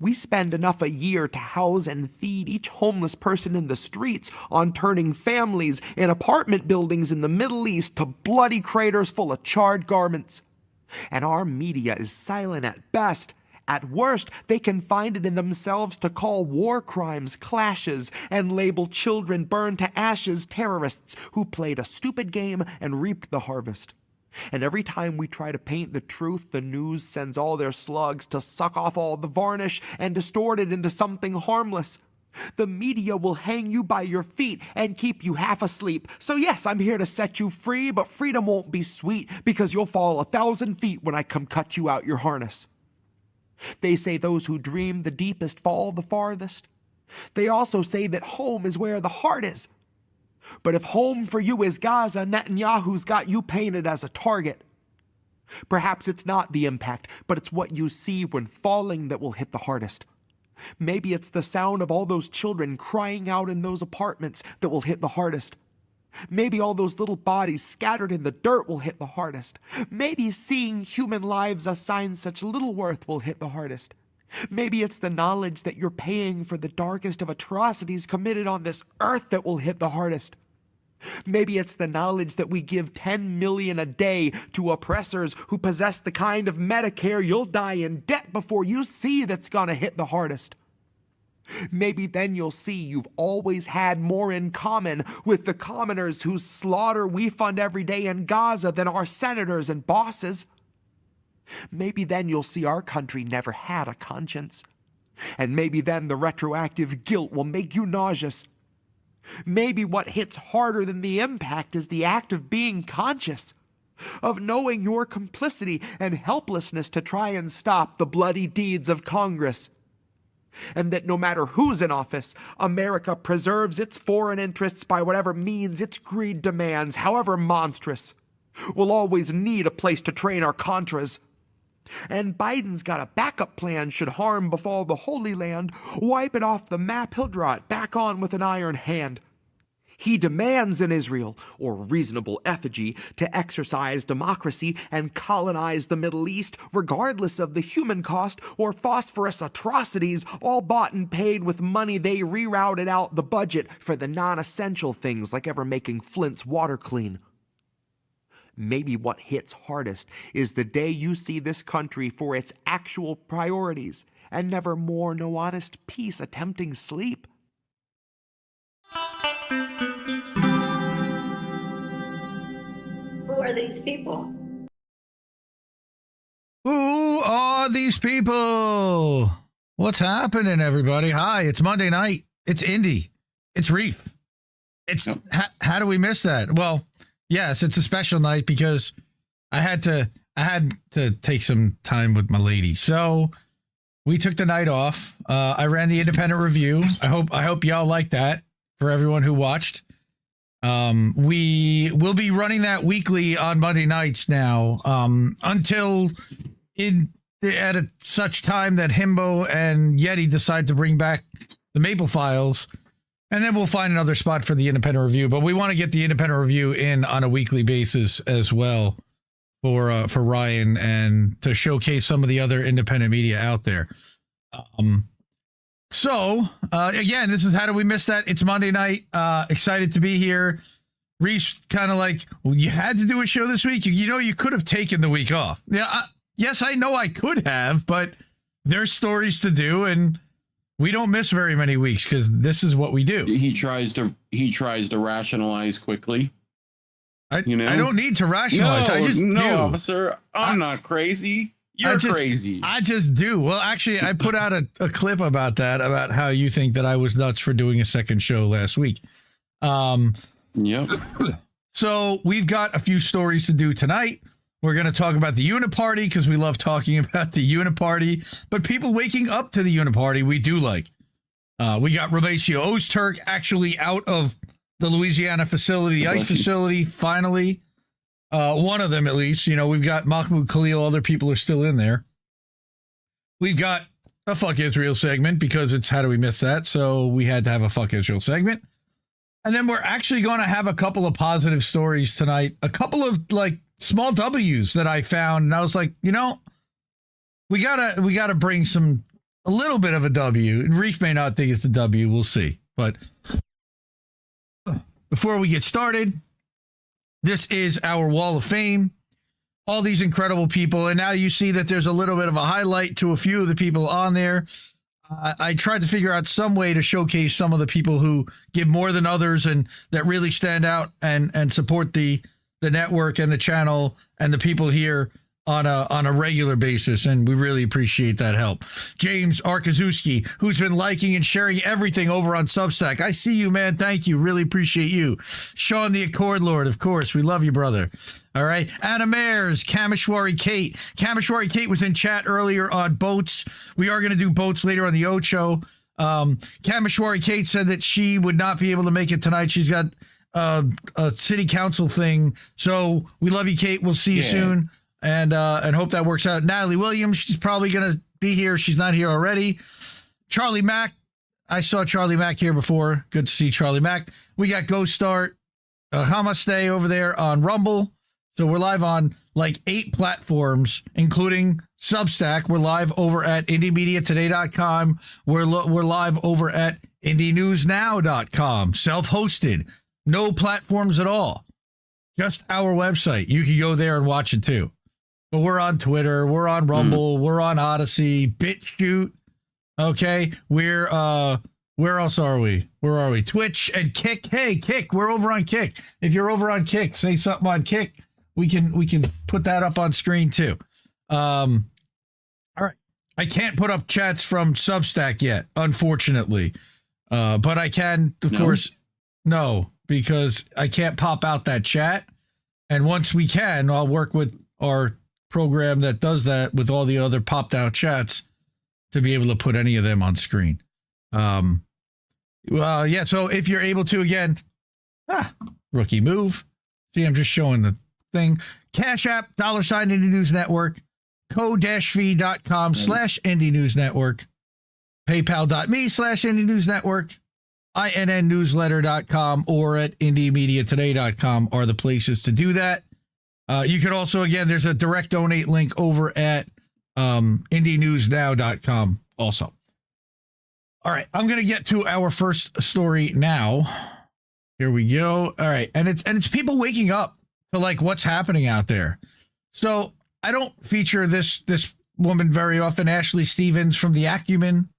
We spend enough a year to house and feed each homeless person in the streets, on turning families in apartment buildings in the Middle East to bloody craters full of charred garments. And our media is silent at best. At worst, they can find it in themselves to call war crimes clashes and label children burned to ashes terrorists who played a stupid game and reaped the harvest. And every time we try to paint the truth, the news sends all their slugs to suck off all the varnish and distort it into something harmless. The media will hang you by your feet and keep you half asleep. So yes, I'm here to set you free, but freedom won't be sweet because you'll fall 1,000 feet when I come cut you out your harness. They say those who dream the deepest fall the farthest. They also say that home is where the heart is. But if home for you is Gaza, Netanyahu's got you painted as a target. Perhaps it's not the impact, but it's what you see when falling that will hit the hardest. Maybe it's the sound of all those children crying out in those apartments that will hit the hardest. Maybe all those little bodies scattered in the dirt will hit the hardest. Maybe seeing human lives assigned such little worth will hit the hardest. Maybe it's the knowledge that you're paying for the darkest of atrocities committed on this earth that will hit the hardest. Maybe it's the knowledge that we give 10 million a day to oppressors who possess the kind of Medicare you'll die in debt before you see that's gonna hit the hardest. Maybe then you'll see you've always had more in common with the commoners whose slaughter we fund every day in Gaza than our senators and bosses. Maybe then you'll see our country never had a conscience. And maybe then the retroactive guilt will make you nauseous. Maybe what hits harder than the impact is the act of being conscious, of knowing your complicity and helplessness to try and stop the bloody deeds of Congress. And that no matter who's in office, America preserves its foreign interests by whatever means its greed demands, however monstrous. We'll always need a place to train our Contras. And Biden's got a backup plan should harm befall the Holy Land. Wipe it off the map, he'll draw it back on with an iron hand. He demands an Israel, or reasonable effigy, to exercise democracy and colonize the Middle East, regardless of the human cost or phosphorus atrocities, all bought and paid with money they rerouted out the budget for the non-essential things like ever making Flint's water clean. Maybe what hits hardest is the day you see this country for its actual priorities and never more no honest peace attempting sleep. Who are these people? Who are these people? What's happening, everybody? Hi, it's Monday night. It's Indy. It's Reef. It's how do we miss that? Well, yes, it's a special night because I had to take some time with my lady. So we took the night off. I ran the independent review. I hope y'all like that for everyone who watched. We will be running that weekly on Monday nights now, until at such time that Himbo and Yeti decide to bring back the Maple Files, and then we'll find another spot for the independent review. But we want to get the independent review in on a weekly basis as well for Ryan and to showcase some of the other independent media out there. So, again, this is How Do We Miss That? It's Monday night. Excited to be here. Reese kind of like, well, you had to do a show this week. You know, you could have taken the week off. Yeah, yes, I know I could have, but there's stories to do, and we don't miss very many weeks because this is what we do. He tries to rationalize quickly. I don't need to rationalize. No, I just do. Officer, I'm not crazy. You're crazy. I just do. Well, actually, I put out a clip about that, about how you think that I was nuts for doing a second show last week. Yep. So we've got a few stories to do tonight. We're going to talk about the Uniparty because we love talking about the Uniparty, but people waking up to the Uniparty we do like. We got Rumyesa Öztürk actually out of the Louisiana facility, the ICE facility, finally. One of them, at least. You know, we've got Mahmoud Khalil. Other people are still in there. We've got a Fuck Israel segment because it's How Do We Miss That? So we had to have a Fuck Israel segment. And then we're actually going to have a couple of positive stories tonight. A couple of, like, small W's that I found. And I was like, you know, we gotta bring some a little bit of a W. And Reef may not think it's a W. We'll see. But before we get started, this is our Wall of Fame. All these incredible people. And now you see that there's a little bit of a highlight to a few of the people on there. I tried to figure out some way to showcase some of the people who give more than others and that really stand out and support the network and the channel and the people here on a regular basis, and we really appreciate that help. James Arkazewski, who's been liking and sharing everything over on Substack. I see you, man. Thank you. Really appreciate you. Sean the Accord Lord, of course. We love you, brother. All right. Anna Mayers, Kameshwari Kate. Kameshwari Kate was in chat earlier on boats. We are going to do boats later on the Ocho. Kameshwari Kate said that she would not be able to make it tonight. She's got a city council thing. So we love you, Kate. We'll see you soon. And hope that works out. Natalie Williams, she's probably going to be here. She's not here already. Charlie Mack. I saw Charlie Mack here before. Good to see Charlie Mack. We got Ghost Start, Hamaste over there on Rumble. So we're live on like 8 platforms, including Substack. We're live over at IndieMediaToday.com. We're live over at IndieNewsNow.com. Self-hosted. No platforms at all. Just our website. You can go there and watch it too. But we're on Twitter, we're on Rumble, we're on Odyssey, Bitchute. Okay, we're where else are we? Where are we? Twitch and Kick. Hey, Kick, we're over on Kick. If you're over on Kick, say something on Kick. We can put that up on screen too. All right. I can't put up chats from Substack yet, unfortunately. But I can, of course, no, because I can't pop out that chat. And once we can, I'll work with our program that does that with all the other popped out chats to be able to put any of them on screen. Well, yeah. So if you're able to, again, rookie move. See, I'm just showing the thing. Cash App, $ Indie News Network, co-fi.com/Indie News Network, paypal.me/Indie News Network, INNnewsletter.com, or at IndieMediaToday.com are the places to do that. You can also, again, there's a direct donate link over at IndieNewsNow.com also. All right, I'm going to get to our first story now. Here we go. All right, and it's people waking up to like what's happening out there. So I don't feature this woman very often, Ashley Stevens from the Acumen.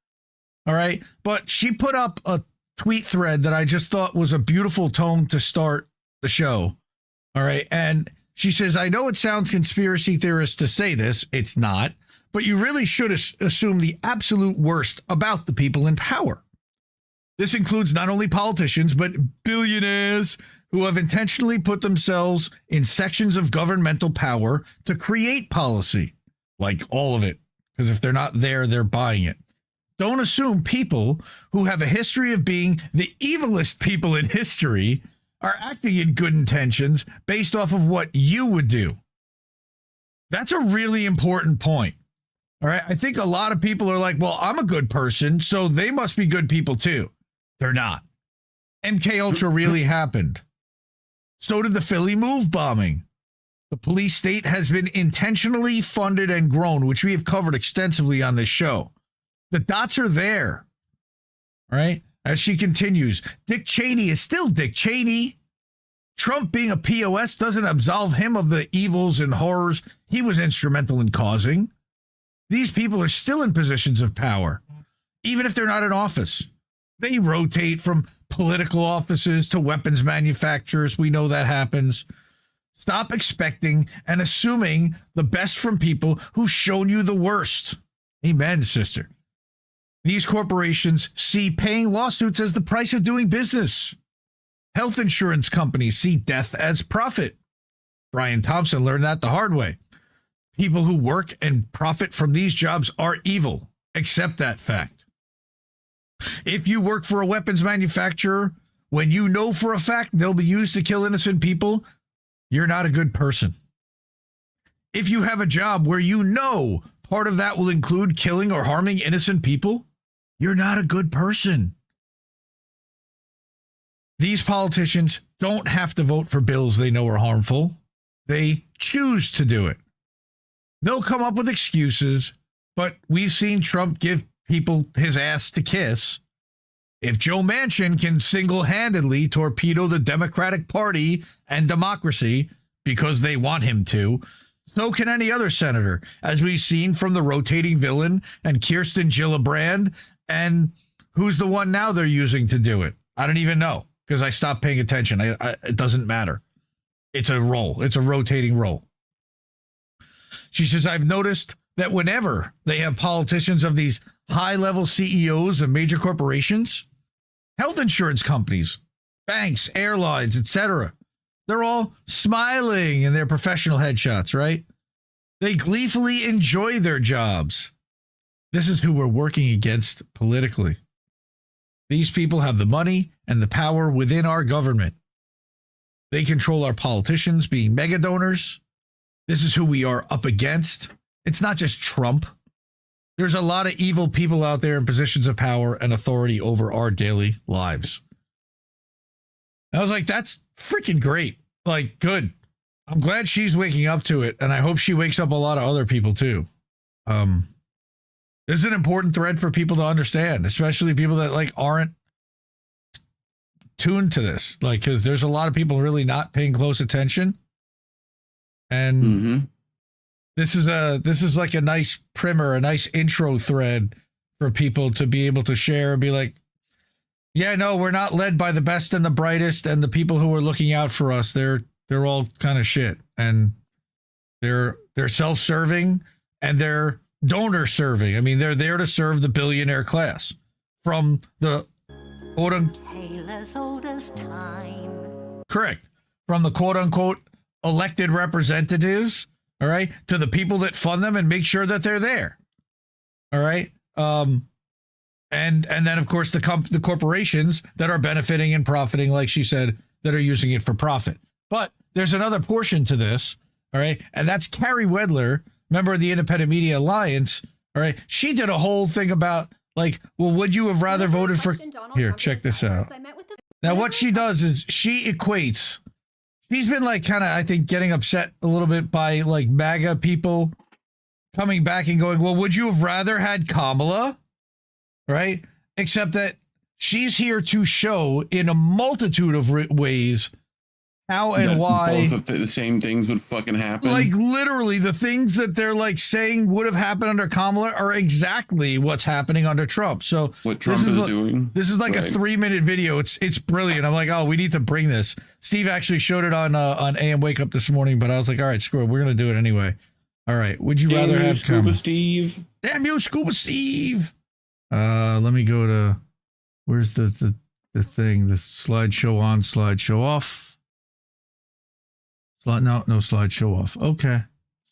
All right, but she put up a tweet thread that I just thought was a beautiful tone to start the show. All right, and she says, I know it sounds conspiracy theorist to say this. It's not. But you really should assume the absolute worst about the people in power. This includes not only politicians, but billionaires who have intentionally put themselves in sections of governmental power to create policy. Like all of it. Because if they're not there, they're buying it. Don't assume people who have a history of being the evilest people in history are acting in good intentions based off of what you would do. That's a really important point. All right. I think a lot of people are like, well, I'm a good person, so they must be good people too. They're not. MK Ultra really happened. So did the Philly Move bombing. The police state has been intentionally funded and grown, which we have covered extensively on this show. The dots are there. All right. As she continues, Dick Cheney is still Dick Cheney. Trump being a POS doesn't absolve him of the evils and horrors he was instrumental in causing. These people are still in positions of power, even if they're not in office. They rotate from political offices to weapons manufacturers. We know that happens. Stop expecting and assuming the best from people who've shown you the worst. Amen, sister. These corporations see paying lawsuits as the price of doing business. Health insurance companies see death as profit. Brian Thompson learned that the hard way. People who work and profit from these jobs are evil. Accept that fact. If you work for a weapons manufacturer, when you know for a fact they'll be used to kill innocent people, you're not a good person. If you have a job where you know part of that will include killing or harming innocent people, you're not a good person. These politicians don't have to vote for bills they know are harmful. They choose to do it. They'll come up with excuses, but we've seen Trump give people his ass to kiss. If Joe Manchin can single-handedly torpedo the Democratic Party and democracy because they want him to, so can any other senator, as we've seen from the rotating villain and Kirsten Gillibrand. And who's the one now they're using to do it? I don't even know because I stopped paying attention. It doesn't matter. It's a role. It's a rotating role. She says, I've noticed that whenever they have politicians of these high-level CEOs of major corporations, health insurance companies, banks, airlines, etc., they're all smiling in their professional headshots, right? They gleefully enjoy their jobs. This is who we're working against politically. These people have the money and the power within our government. They control our politicians being mega donors. This is who we are up against. It's not just Trump. There's a lot of evil people out there in positions of power and authority over our daily lives. I was like, that's freaking great. Like, good. I'm glad she's waking up to it, and I hope she wakes up a lot of other people too. This is an important thread for people to understand, especially people that like aren't tuned to this. Like, because there's a lot of people really not paying close attention. And this is like a nice primer, a nice intro thread for people to be able to share and be like, yeah, no, we're not led by the best and the brightest, and the people who are looking out for us, they're all kind of shit, and they're self-serving and they're donor serving. I mean, they're there to serve the billionaire class from the quote unquote correct, from the quote unquote elected representatives, all right, to the people that fund them and make sure that they're there. All right. And then, of course, the corporations that are benefiting and profiting, like she said, that are using it for profit. But there's another portion to this, all right? And that's Carrie Wedler, member of the Independent Media Alliance, all right? She did a whole thing about, like, well, would you have rather voted for... Here, check this out. Now, what she does is she equates... She's been, like, kind of, I think, getting upset a little bit by, like, MAGA people coming back and going, well, would you have rather had Kamala? Right? Except that she's here to show in a multitude of ways how and why both of the same things would fucking happen. Like literally the things that they're like saying would have happened under Kamala are exactly what's happening under Trump. So what Trump is doing. This is like a 3-minute video. It's brilliant. I'm like, oh, we need to bring this. Steve actually showed it on AM Wake Up this morning, but I was like, all right, screw it. We're gonna do it anyway. All right. Would you rather have Scuba Kamala? Steve? Damn you, Scuba Steve. Let me go to, where's the thing, the slideshow on, slideshow off. No slideshow off. Okay.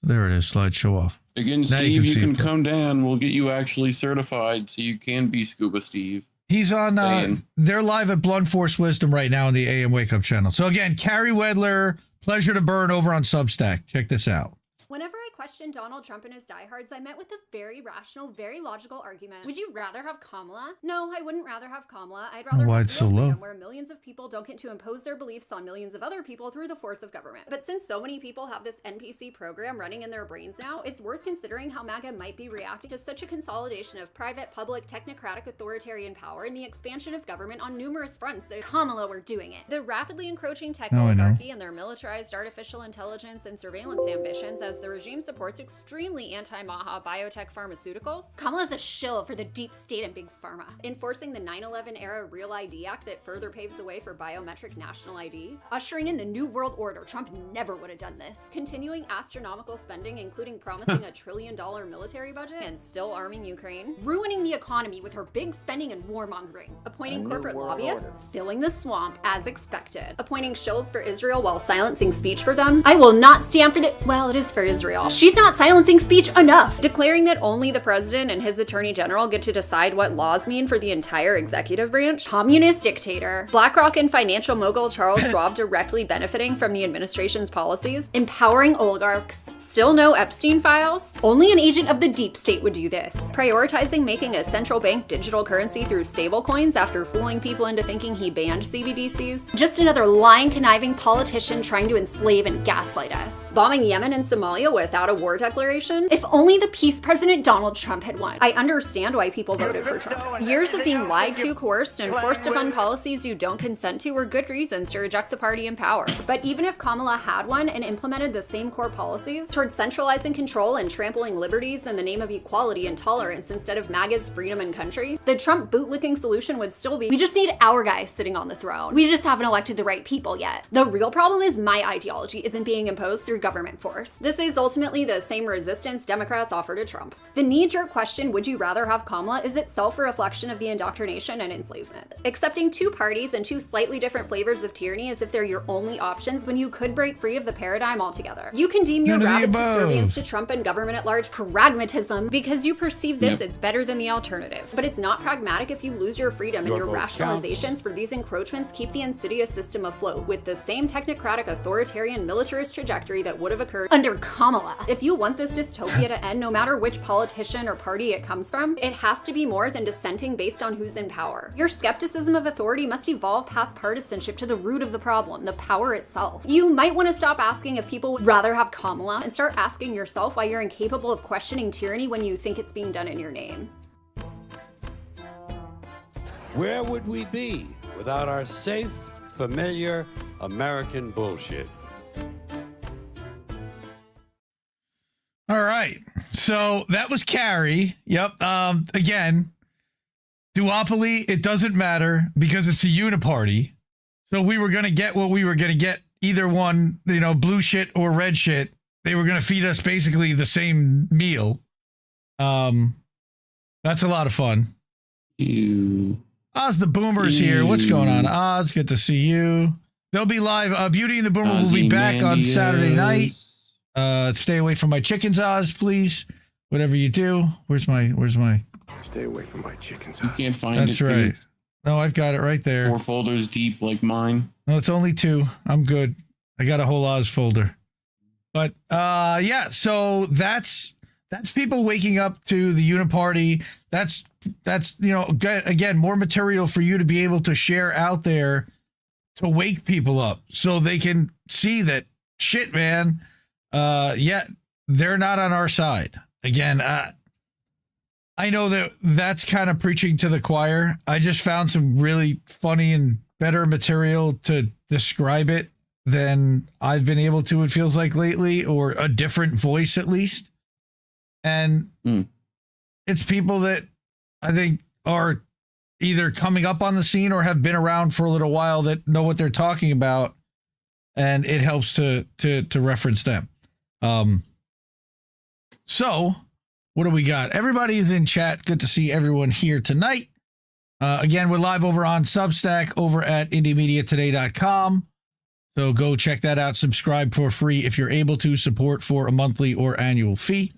There it is, slideshow off. Again, Now Steve, you can it. come down. We'll get you actually certified so you can be Scuba Steve. He's on, they're live at Blunt Force Wisdom right now on the AM Wake Up channel. So again, Carrie Wedler, Pleasure to Burn over on Substack. Check this out. Whenever I questioned Donald Trump and his diehards, I met with a very rational, very logical argument. Would you rather have Kamala? No, I wouldn't rather have Kamala. I'd rather why have it's so real low? freedom, where millions of people don't get to impose their beliefs on millions of other people through the force of government. But since so many people have this NPC program running in their brains now, it's worth considering how MAGA might be reacting to such a consolidation of private, public, technocratic, authoritarian power and the expansion of government on numerous fronts. If Kamala were doing it. The rapidly encroaching tech oligarchy and their militarized artificial intelligence and surveillance ambitions as the regime supports extremely anti-Maha biotech pharmaceuticals. Kamala's a shill for the deep state and big pharma, enforcing the 9/11 era Real ID Act that further paves the way for biometric national ID, ushering in the New World Order. Trump never would have done this. Continuing astronomical spending, including promising $1 trillion military budget and still arming Ukraine, ruining the economy with her big spending and warmongering, appointing corporate lobbyists, filling the swamp as expected, appointing shills for Israel while silencing speech for them. I will not stand for the, well, it is for Israel. She's not silencing speech enough, declaring that only the president and his attorney general get to decide what laws mean for the entire executive branch. Communist dictator. BlackRock and financial mogul Charles Schwab directly benefiting from the administration's policies. Empowering oligarchs. Still no Epstein files. Only an agent of the deep state would do this. Prioritizing making a central bank digital currency through stablecoins after fooling people into thinking he banned CBDCs. Just another lying, conniving politician trying to enslave and gaslight us. Bombing Yemen and Somalia without a war declaration. If only the peace president Donald Trump had won. I understand why people voted for Trump. Years of being lied to, coerced, and forced to fund policies you don't consent to were good reasons to reject the party in power. But even if Kamala had won and implemented the same core policies toward centralizing control and trampling liberties in the name of equality and tolerance instead of MAGA's freedom and country, the Trump bootlicking solution would still be, we just need our guy sitting on the throne. We just haven't elected the right people yet. The real problem is my ideology isn't being imposed through government force. This is ultimately the same resistance Democrats offer to Trump. The knee-jerk question, would you rather have Kamala, is itself a reflection of the indoctrination and enslavement. Accepting two parties and two slightly different flavors of tyranny as if they're your only options when you could break free of the paradigm altogether. You can deem your rabid subservience to Trump and government at large pragmatism because you perceive this as better than the alternative. But it's not pragmatic if you lose your freedom and your rationalizations for these encroachments keep the insidious system afloat with the same technocratic authoritarian militarist trajectory that would have occurred under Kamala. If you want this dystopia to end, no matter which politician or party it comes from, it has to be more than dissenting based on who's in power. Your skepticism of authority must evolve past partisanship to the root of the problem, the power itself. You might want to stop asking if people would rather have Kamala and start asking yourself why you're incapable of questioning tyranny when you think it's being done in your name. Where would we be without our safe, familiar American bullshit? All right. So that was Carrie. Yep. Again, duopoly, it doesn't matter because it's a uniparty. So we were going to get what we were going to get, either one, blue shit or red shit. They were going to feed us basically the same meal. That's a lot of fun. Oz the Boomer's here. What's going on, Oz? Good to see you. They'll be live. Beauty and the Boomer will be back on Saturday night. Stay away from my chickens, Oz, please. Whatever you do. Where's my? Stay away from my chickens, Oz. You can't find it. That's right. No, I've got it right there. 4 folders deep like mine. No, it's only 2. I'm good. I got a whole Oz folder. But yeah, so that's people waking up to the Uniparty. That's again, more material for you to be able to share out there to wake people up so they can see that shit, man. Yeah, they're not on our side. Again, I know that's kind of preaching to the choir. I just found some really funny and better material to describe it than I've been able to, it feels like, lately, or a different voice at least. And it's people that I think are either coming up on the scene or have been around for a little while that know what they're talking about, and it helps to reference them. So what do we got? Everybody's in chat. Good to see everyone here tonight. Again, we're live over on Substack over at indiemediatoday.com. So go check that out. Subscribe for free if you're able to. Support for a monthly or annual fee.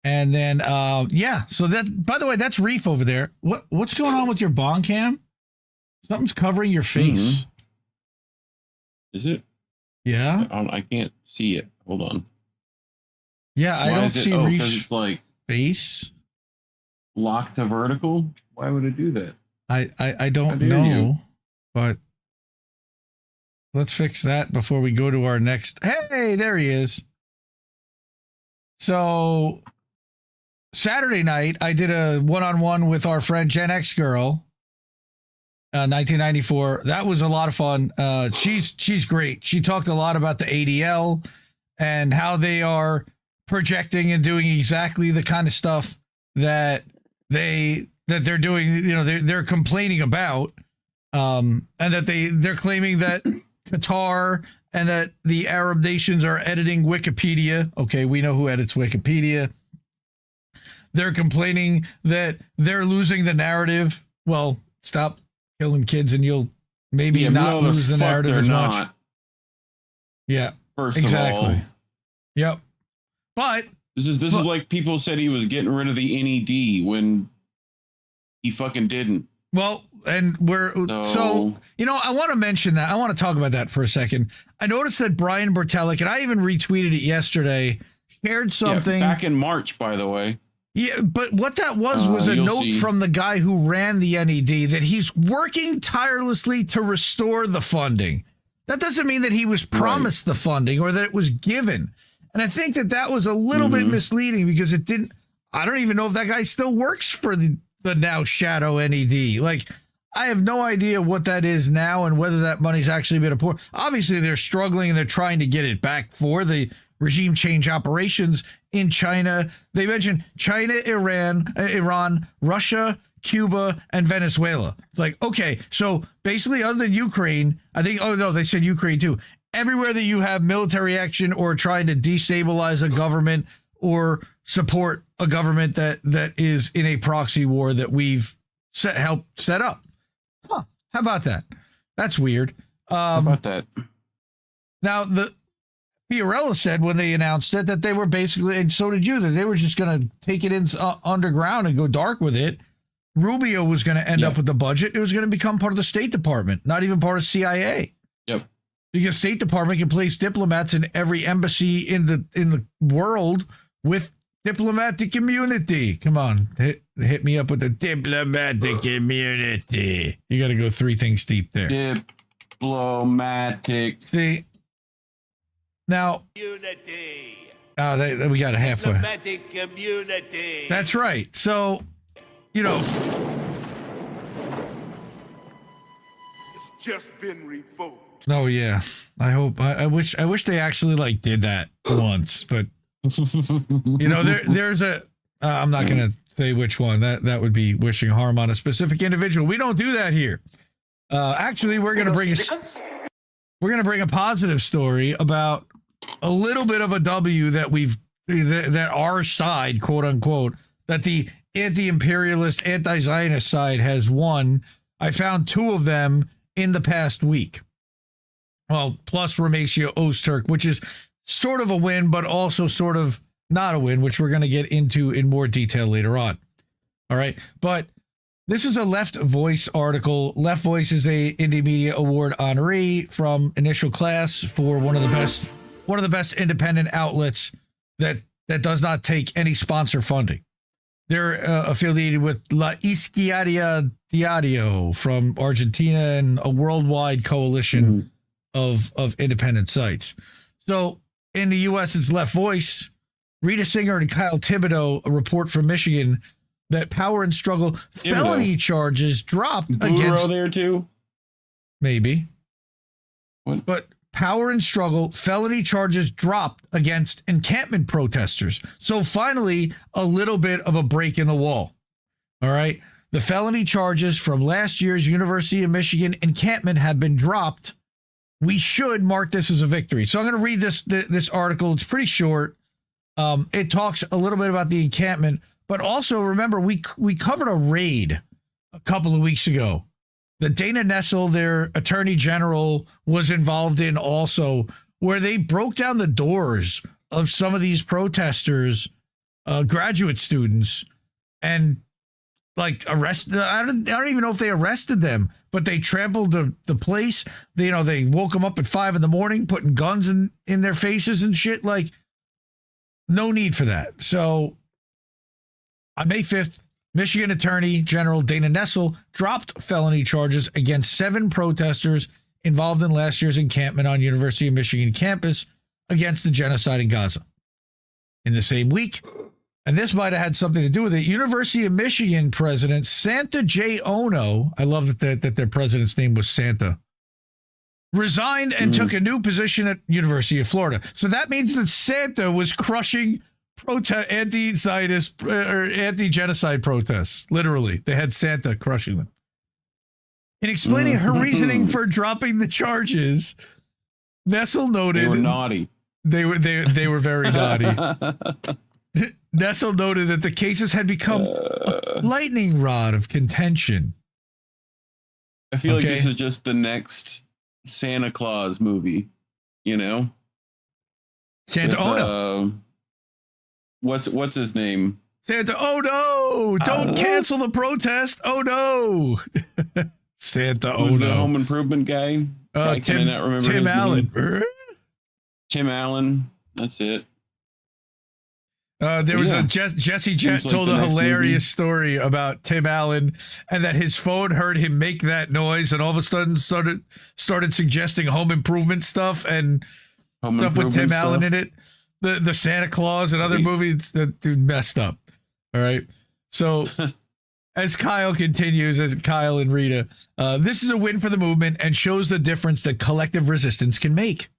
And then, yeah. So that, by the way, that's Reef over there. What's going on with your bong cam? Something's covering your face. Is it? Yeah. I can't see it. Hold on. Yeah, I don't see Reef's it's like face. Locked to vertical. Why would it do that? I don't know, but let's fix that before we go to our next. Hey, there he is. So Saturday night, I did a one-on-one with our friend Gen X Girl, 1994. That was a lot of fun. She's great. She talked a lot about the ADL and how they are projecting and doing exactly the kind of stuff that they're doing. They're complaining about, and that they're claiming that Qatar and that the Arab nations are editing Wikipedia. Okay, we know who edits Wikipedia. They're complaining that they're losing the narrative. Well, stop killing kids and you'll maybe not lose the narrative as much. Yeah, first exactly. Of all. Yep. But this is like people said he was getting rid of the NED when he fucking didn't. Well, and so I want to mention that. I want to talk about that for a second. I noticed that Brian Bertelic, and I even retweeted it yesterday, shared something back in March, by the way. Yeah, but what that was a note from the guy who ran the NED that he's working tirelessly to restore the funding. That doesn't mean that he was promised the funding or that it was given. And I think that was a little bit misleading because it didn't. I don't even know if that guy still works for the now shadow NED. Like, I have no idea what that is now and whether that money's actually been poured. Obviously, they're struggling and they're trying to get it back for the regime change operations in China. They mentioned China, Iran, Russia, Cuba, and Venezuela. It's like, okay, so basically other than Ukraine, I think, oh no, they said Ukraine too. Everywhere that you have military action or trying to destabilize a government or support a government that is in a proxy war that we've helped set up. Huh. How about that? That's weird. How about that? Now, the Fiorella said when they announced it that they were basically, and so did you, that they were just going to take it in underground and go dark with it. Rubio was going to end up with the budget. It was going to become part of the State Department, not even part of CIA. Yep. Because State Department can place diplomats in every embassy in the world with diplomatic immunity. Come on, hit me up with the diplomatic immunity. You got to go 3 things deep there. Diplomatic. See, now Unity. We got a halfway. Diplomatic community. That's right. So, you know, It's just been revoked. oh yeah. I wish they actually like did that once, but you know, there's a I'm not going to say which one. That would be wishing harm on a specific individual. We don't do that here. Actually, we're going to bring a positive story about a little bit of a W that our side, quote unquote, that the anti-imperialist, anti-Zionist side has won. I found 2 of them in the past week. Well, plus Rumyesa Öztürk, which is sort of a win, but also sort of not a win, which we're going to get into in more detail later on. All right. But this is a Left Voice article. Left Voice is a Indie Media Award honoree from Initial Class for one of the best independent outlets that does not take any sponsor funding. They're affiliated with La Izquierda Diario from Argentina and a worldwide coalition of independent sites. So in the U.S., it's Left Voice. Rita Singer and Kyle Thibodeau, a report from Michigan, that Power and Struggle felony charges dropped against... there too? Maybe. What? But Power and Struggle felony charges dropped against encampment protesters. So finally, a little bit of a break in the wall. All right. The felony charges from last year's University of Michigan encampment have been dropped. We should mark this as a victory. So I'm going to read this article. It's pretty short. It talks a little bit about the encampment, but also remember we covered a raid a couple of weeks ago that Dana Nessel, their attorney general, was involved in also, where they broke down the doors of some of these protesters, graduate students, and like arrested. I don't even know if they arrested them, but they trampled the place. They woke them up at 5 a.m, putting guns in their faces and shit. Like, no need for that. So on May 5th, Michigan Attorney General Dana Nessel dropped felony charges against 7 protesters involved in last year's encampment on University of Michigan campus against the genocide in Gaza. In the same week, and this might have had something to do with it, University of Michigan President Santa J. Ono, I love that their president's name was Santa, resigned and took a new position at University of Florida. So that means that Santa was crushing anti-Zionist or anti-genocide protests. Literally, they had Santa crushing them. In explaining her reasoning for dropping the charges, Nessel noted they were naughty. They were very naughty. Nessel noted that the cases had become a lightning rod of contention. I feel like this is just the next Santa Claus movie, you know? Santa Ono. What's his name? Santa. Oh no! Don't cancel the protest. Oh no! Santa. Oh Who's no! The home improvement guy? Tim Allen. Tim Allen. That's it. There was a Jesse Jett told a hilarious story about Tim Allen and that his phone heard him make that noise and all of a sudden started suggesting home improvement stuff and stuff with Tim Allen in it. the Santa Claus and other movies that dude messed up. All right. So as Kyle continues, as Kyle and Rita, this is a win for the movement and shows the difference that collective resistance can make.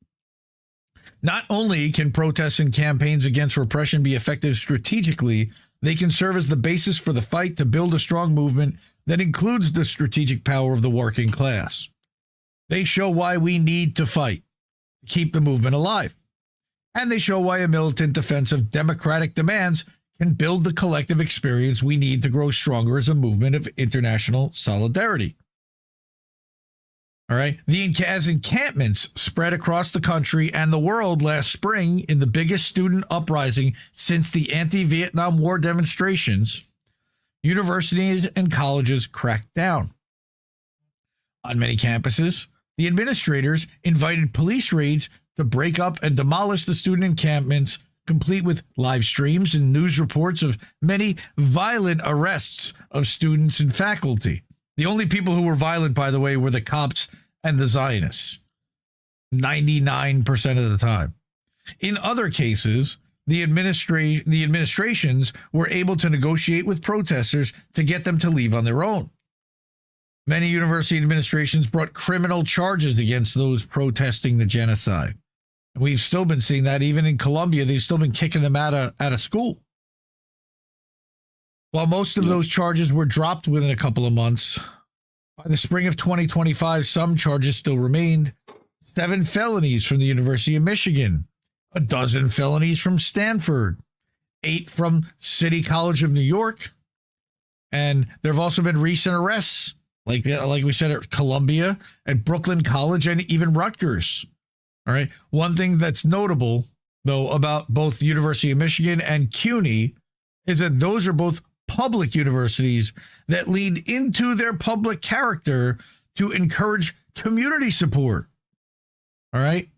Not only can protests and campaigns against repression be effective strategically, they can serve as the basis for the fight to build a strong movement that includes the strategic power of the working class. They show why we need to fight to keep the movement alive. And they show why a militant defense of democratic demands can build the collective experience we need to grow stronger as a movement of international solidarity. All right. As encampments spread across the country and the world last spring in the biggest student uprising since the anti-Vietnam War demonstrations, universities and colleges cracked down. On many campuses, the administrators invited police raids to break up and demolish the student encampments, complete with live streams and news reports of many violent arrests of students and faculty. The only people who were violent, by the way, were the cops and the Zionists, 99% of the time. In other cases, the administrations were able to negotiate with protesters to get them to leave on their own. Many university administrations brought criminal charges against those protesting the genocide. We've still been seeing that even in Colombia. They've still been kicking them out of school. While most of those charges were dropped within a couple of months, by the spring of 2025, some charges still remained. 7 felonies from the University of Michigan, 12 felonies from Stanford, 8 from City College of New York, and there have also been recent arrests, like we said, at Columbia, at Brooklyn College, and even Rutgers. All right. One thing that's notable, though, about both the University of Michigan and CUNY is that those are both public universities that lead into their public character to encourage community support. All right.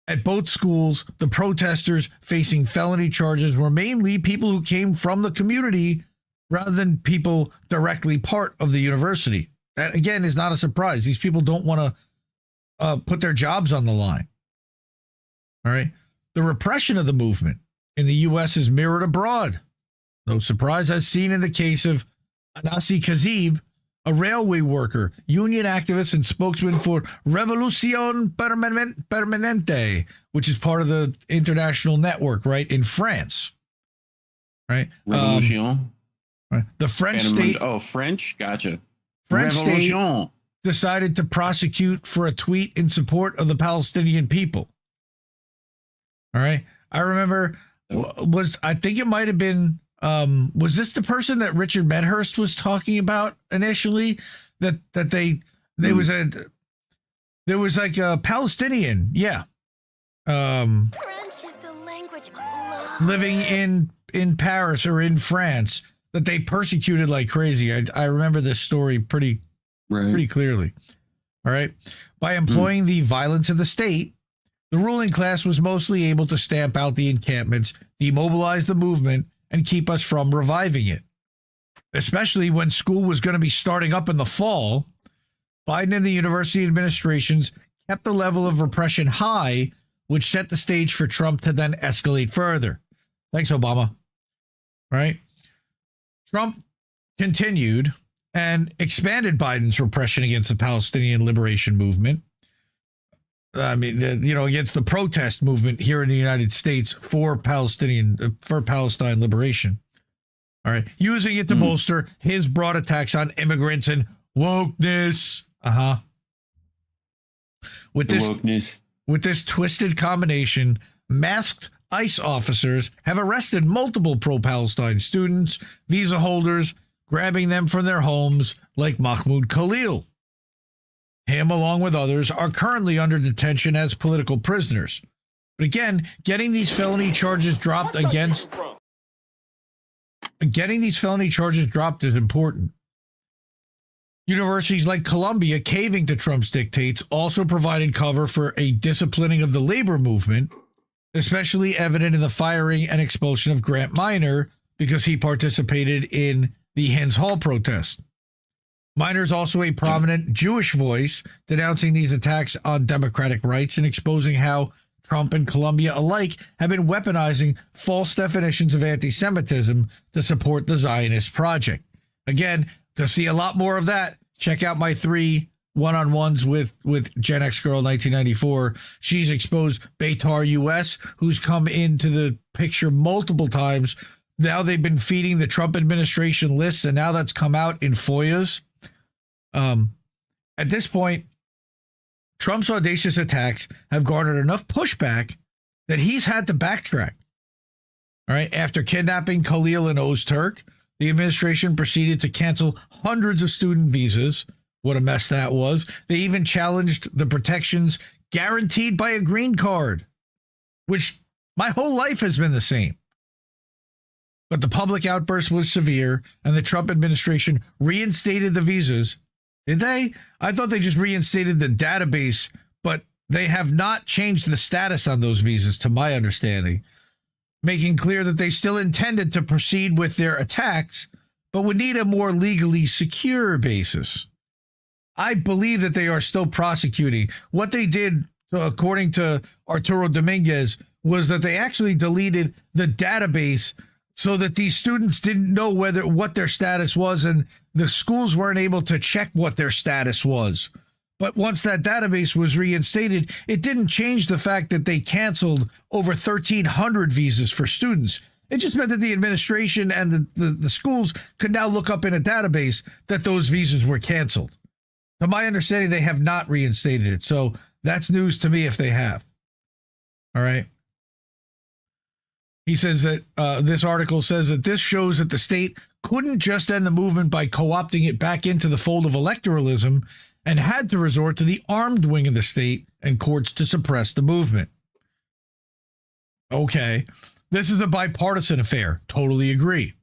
At both schools, the protesters facing felony charges were mainly people who came from the community rather than people directly part of the university. That, again, is not a surprise. These people don't want to put their jobs on the line. All right. The repression of the movement in the U.S. is mirrored abroad. No surprise, as seen in the case of Anasi Kazib, a railway worker, union activist, and spokesman for Revolution Permanente, which is part of the international network, right, in France. Right? Revolution. Right. The French state. Oh, French? Gotcha. French Revolution. state decided to prosecute for a tweet in support of the Palestinian people. All right. I remember, I think it might have been, was this the person that Richard Medhurst was talking about initially? That there was like a Palestinian, yeah, French is the language of love. living in Paris or in France that they persecuted like crazy. I remember this story pretty clearly. All right, by employing the violence of the state, the ruling class was mostly able to stamp out the encampments, demobilize the movement, and keep us from reviving it. Especially when school was going to be starting up in the fall, Biden and the university administrations kept the level of repression high, which set the stage for Trump to then escalate further. Thanks, Obama. Right? Trump continued and expanded Biden's repression against the Palestinian liberation movement. I mean, against the protest movement here in the United States for Palestine liberation. All right. Using it to bolster his broad attacks on immigrants and wokeness. With this twisted combination, masked ICE officers have arrested multiple pro-Palestine students, visa holders, grabbing them from their homes like Mahmoud Khalil. Him, along with others, are currently under detention as political prisoners. But again, getting these felony charges dropped is important. Universities like Columbia, caving to Trump's dictates, also provided cover for a disciplining of the labor movement, especially evident in the firing and expulsion of Grant Minor because he participated in the Hens Hall protest. Minor is also a prominent Jewish voice denouncing these attacks on democratic rights and exposing how Trump and Columbia alike have been weaponizing false definitions of anti-Semitism to support the Zionist project. Again, to see a lot more of that, check out my 3 one-on-ones with Gen X Girl 1994. She's exposed Beitar US, who's come into the picture multiple times. Now they've been feeding the Trump administration lists, and now that's come out in FOIAs. At this point, Trump's audacious attacks have garnered enough pushback that he's had to backtrack. All right. After kidnapping Khalil and Ozturk, the administration proceeded to cancel hundreds of student visas. What a mess that was. They even challenged the protections guaranteed by a green card, which my whole life has been the same. But the public outburst was severe, and the Trump administration reinstated the visas. Did they? I thought they just reinstated the database, but they have not changed the status on those visas, to my understanding, making clear that they still intended to proceed with their attacks, but would need a more legally secure basis. I believe that they are still prosecuting. What they did, according to Arturo Dominguez, was that they actually deleted the database so that these students didn't know what their status was, and the schools weren't able to check what their status was. But once that database was reinstated, it didn't change the fact that they canceled over 1,300 visas for students. It just meant that the administration and the schools could now look up in a database that those visas were canceled. To my understanding, they have not reinstated it. So that's news to me if they have. All right. He says that this article says that this shows that the state couldn't just end the movement by co-opting it back into the fold of electoralism and had to resort to the armed wing of the state and courts to suppress the movement. Okay. This is a bipartisan affair. Totally agree.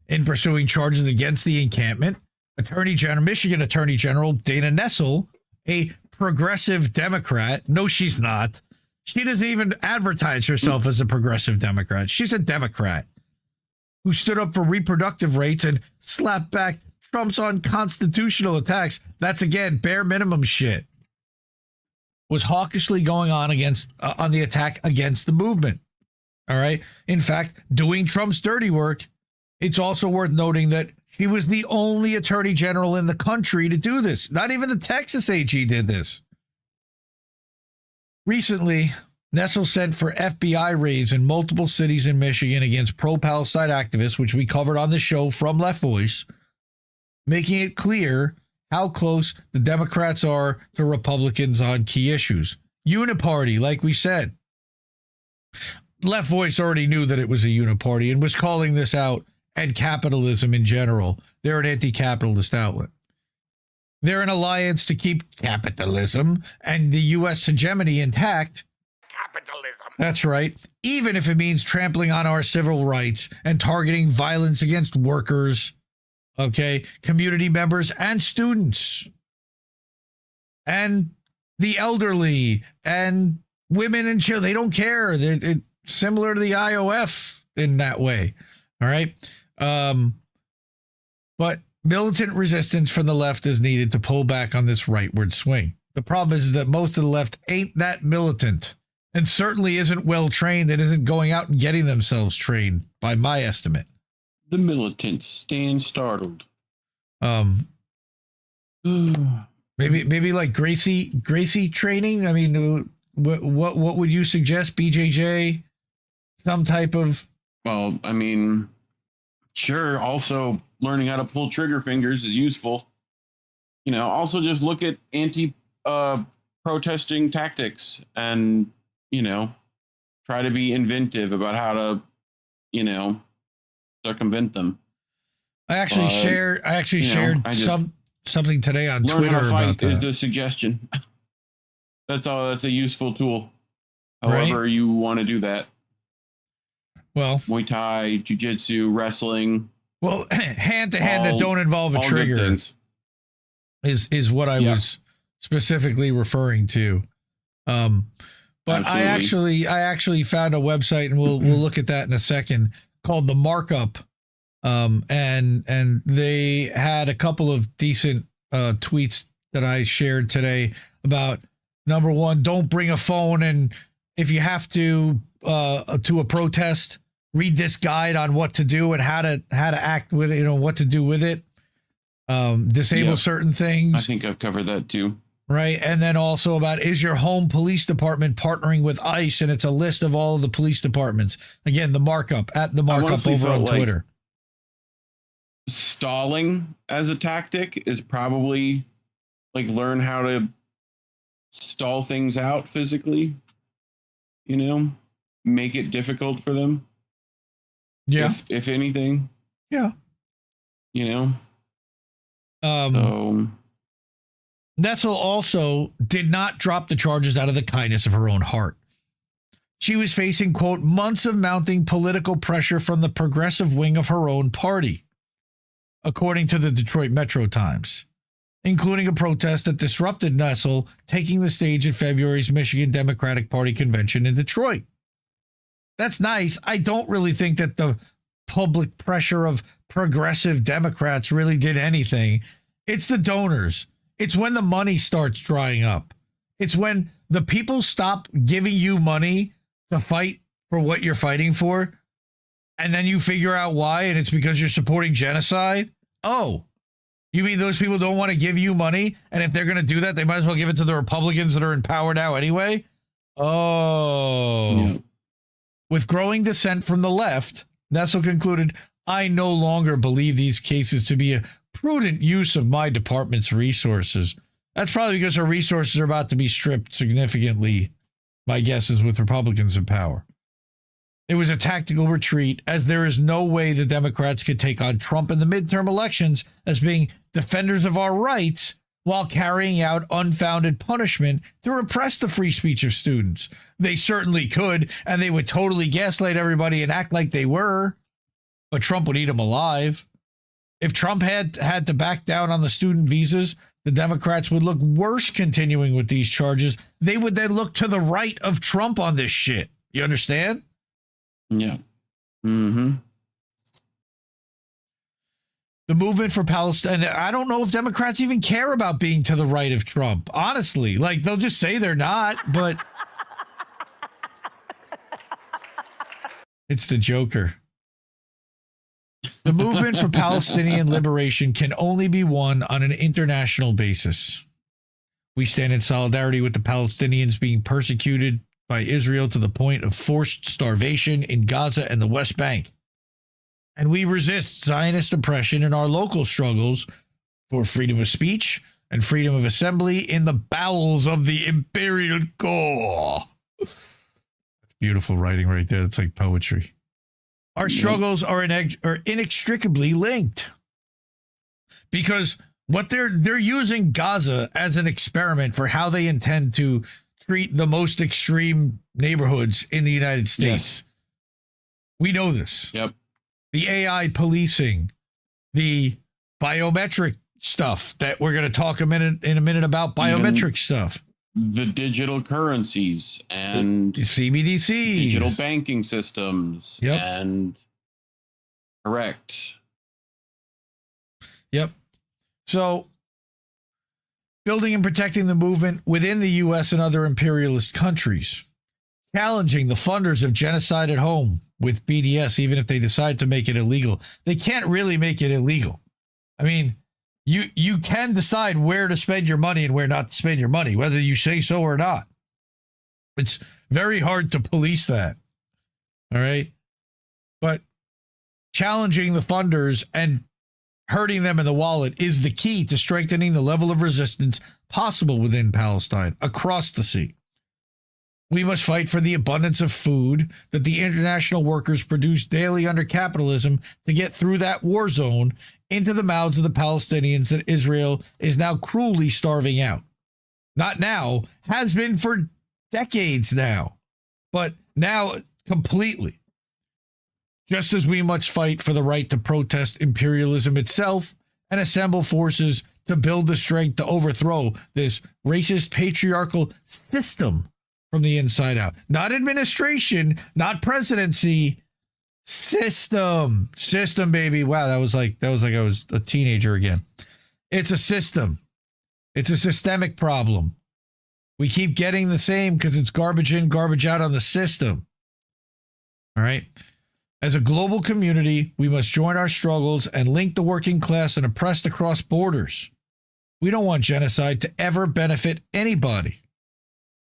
In pursuing charges against the encampment, Michigan Attorney General Dana Nessel, a progressive Democrat. No, she's not. She doesn't even advertise herself as a progressive Democrat. She's a Democrat who stood up for reproductive rights and slapped back Trump's unconstitutional attacks. That's, again, bare minimum shit. Was hawkishly going on on the attack against the movement. All right. In fact, doing Trump's dirty work. It's also worth noting that she was the only attorney general in the country to do this. Not even the Texas AG did this. Recently, Nessel sent for FBI raids in multiple cities in Michigan against pro-Palestine activists, which we covered on the show from Left Voice, making it clear how close the Democrats are to Republicans on key issues. Uniparty, like we said. Left Voice already knew that it was a uniparty and was calling this out, and capitalism in general. They're an anti-capitalist outlet. They're an alliance to keep capitalism and the U.S. hegemony intact. Capitalism. That's right. Even if it means trampling on our civil rights and targeting violence against workers, okay, community members and students, and the elderly and women and children. They don't care. They're similar to the IOF in that way. All right. But militant resistance from the left is needed to pull back on this rightward swing. The problem is that most of the left ain't that militant and certainly isn't well trained and isn't going out and getting themselves trained, by my estimate. The militants stand startled. Maybe like Gracie training. I mean, what would you suggest, BJJ? Some type of. Well, I mean, sure. Also, learning how to pull trigger fingers is useful. You know, also just look at protesting tactics and, you know, try to be inventive about how to, you know, circumvent them. I actually shared something today on Twitter how to fight about that. Is the suggestion. That's all. That's a useful tool. However you want to do that. Well, Muay Thai, Jiu-Jitsu, wrestling. Well, hand-to-hand that don't involve a trigger is what I was specifically referring to. But absolutely. I actually found a website, and we'll look at that in a second, called The Markup. And they had a couple of decent tweets that I shared today about, number one, don't bring a phone and if you have to a protest, read this guide on what to do and how to act with it, what to do with it. Disable certain things. I think I've covered that too. Right. And then also about, is your home police department partnering with ICE? And it's a list of all of the police departments. Again, the markup over on Twitter. Stalling as a tactic is probably like learn how to stall things out physically, make it difficult for them. Yeah. If anything. Yeah. Nessel also did not drop the charges out of the kindness of her own heart. She was facing, quote, months of mounting political pressure from the progressive wing of her own party, according to the Detroit Metro Times, including a protest that disrupted Nessel taking the stage at February's Michigan Democratic Party convention in Detroit. That's nice. I don't really think that the public pressure of progressive Democrats really did anything. It's the donors. It's when the money starts drying up. It's when the people stop giving you money to fight for what you're fighting for, and then you figure out why, and it's because you're supporting genocide. Oh, you mean those people don't want to give you money, and if they're going to do that, they might as well give it to the Republicans that are in power now anyway? Oh. Yeah. With growing dissent from the left, Nessel concluded, I no longer believe these cases to be a prudent use of my department's resources. That's probably because her resources are about to be stripped significantly, my guess is, with Republicans in power. It was a tactical retreat, as there is no way the Democrats could take on Trump in the midterm elections as being defenders of our rights while carrying out unfounded punishment to repress the free speech of students. They certainly could, and they would totally gaslight everybody and act like they were, but Trump would eat them alive. If Trump had to back down on the student visas, the Democrats would look worse continuing with these charges. They would then look to the right of Trump on this shit. You understand? Yeah. Mm-hmm. The movement for Palestine, I don't know if Democrats even care about being to the right of Trump, honestly. Like, they'll just say they're not, but it's the Joker. The movement for Palestinian liberation can only be won on an international basis. We stand in solidarity with the Palestinians being persecuted by Israel to the point of forced starvation in Gaza and the West Bank. And we resist Zionist oppression in our local struggles for freedom of speech and freedom of assembly in the bowels of the imperial core. That's beautiful writing right there. It's like poetry. Our struggles are inextricably linked, because what they're using Gaza as an experiment for how they intend to treat the most extreme neighborhoods in the United States. Yes. We know this. Yep. The AI policing, the biometric stuff that we're going to talk in a minute about biometric stuff. The digital currencies and CBDCs, digital banking systems. Yep. And correct. Yep. So building and protecting the movement within the U.S. and other imperialist countries, challenging the funders of genocide at home with BDS, even if they decide to make it illegal. They can't really make it illegal. I mean, you can decide where to spend your money and where not to spend your money, whether you say so or not. It's very hard to police that. All right. But challenging the funders and hurting them in the wallet is the key to strengthening the level of resistance possible within Palestine across the sea. We must fight for the abundance of food that the international workers produce daily under capitalism to get through that war zone into the mouths of the Palestinians that Israel is now cruelly starving out. Not now, has been for decades now, but now completely. Just as we must fight for the right to protest imperialism itself and assemble forces to build the strength to overthrow this racist patriarchal system from the inside out. Not administration, not presidency, system, baby. Wow, that was like I was a teenager again. It's a system. It's a systemic problem. We keep getting the same because it's garbage in, garbage out on the system. All right. As a global community, we must join our struggles and link the working class and oppressed across borders. We don't want genocide to ever benefit anybody.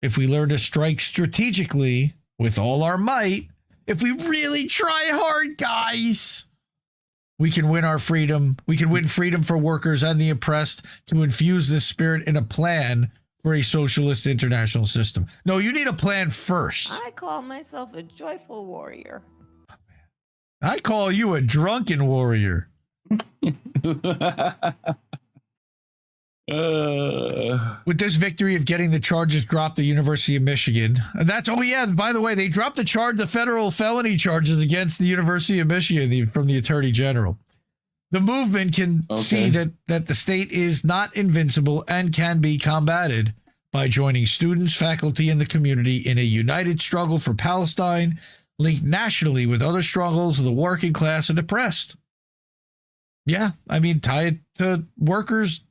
If we learn to strike strategically with all our might, if we really try hard, guys, we can win our freedom. We can win freedom for workers and the oppressed to infuse this spirit in a plan for a socialist international system. No, you need a plan first. I call myself a joyful warrior. I call you a drunken warrior. With this victory of getting the charges dropped at the University of Michigan, and that's, oh yeah, by the way, they dropped the federal felony charges against the University of Michigan from the Attorney General. The movement can see that the state is not invincible and can be combated by joining students, faculty, and the community in a united struggle for Palestine, linked nationally with other struggles of the working class and oppressed. Yeah, I mean, tie it to workers.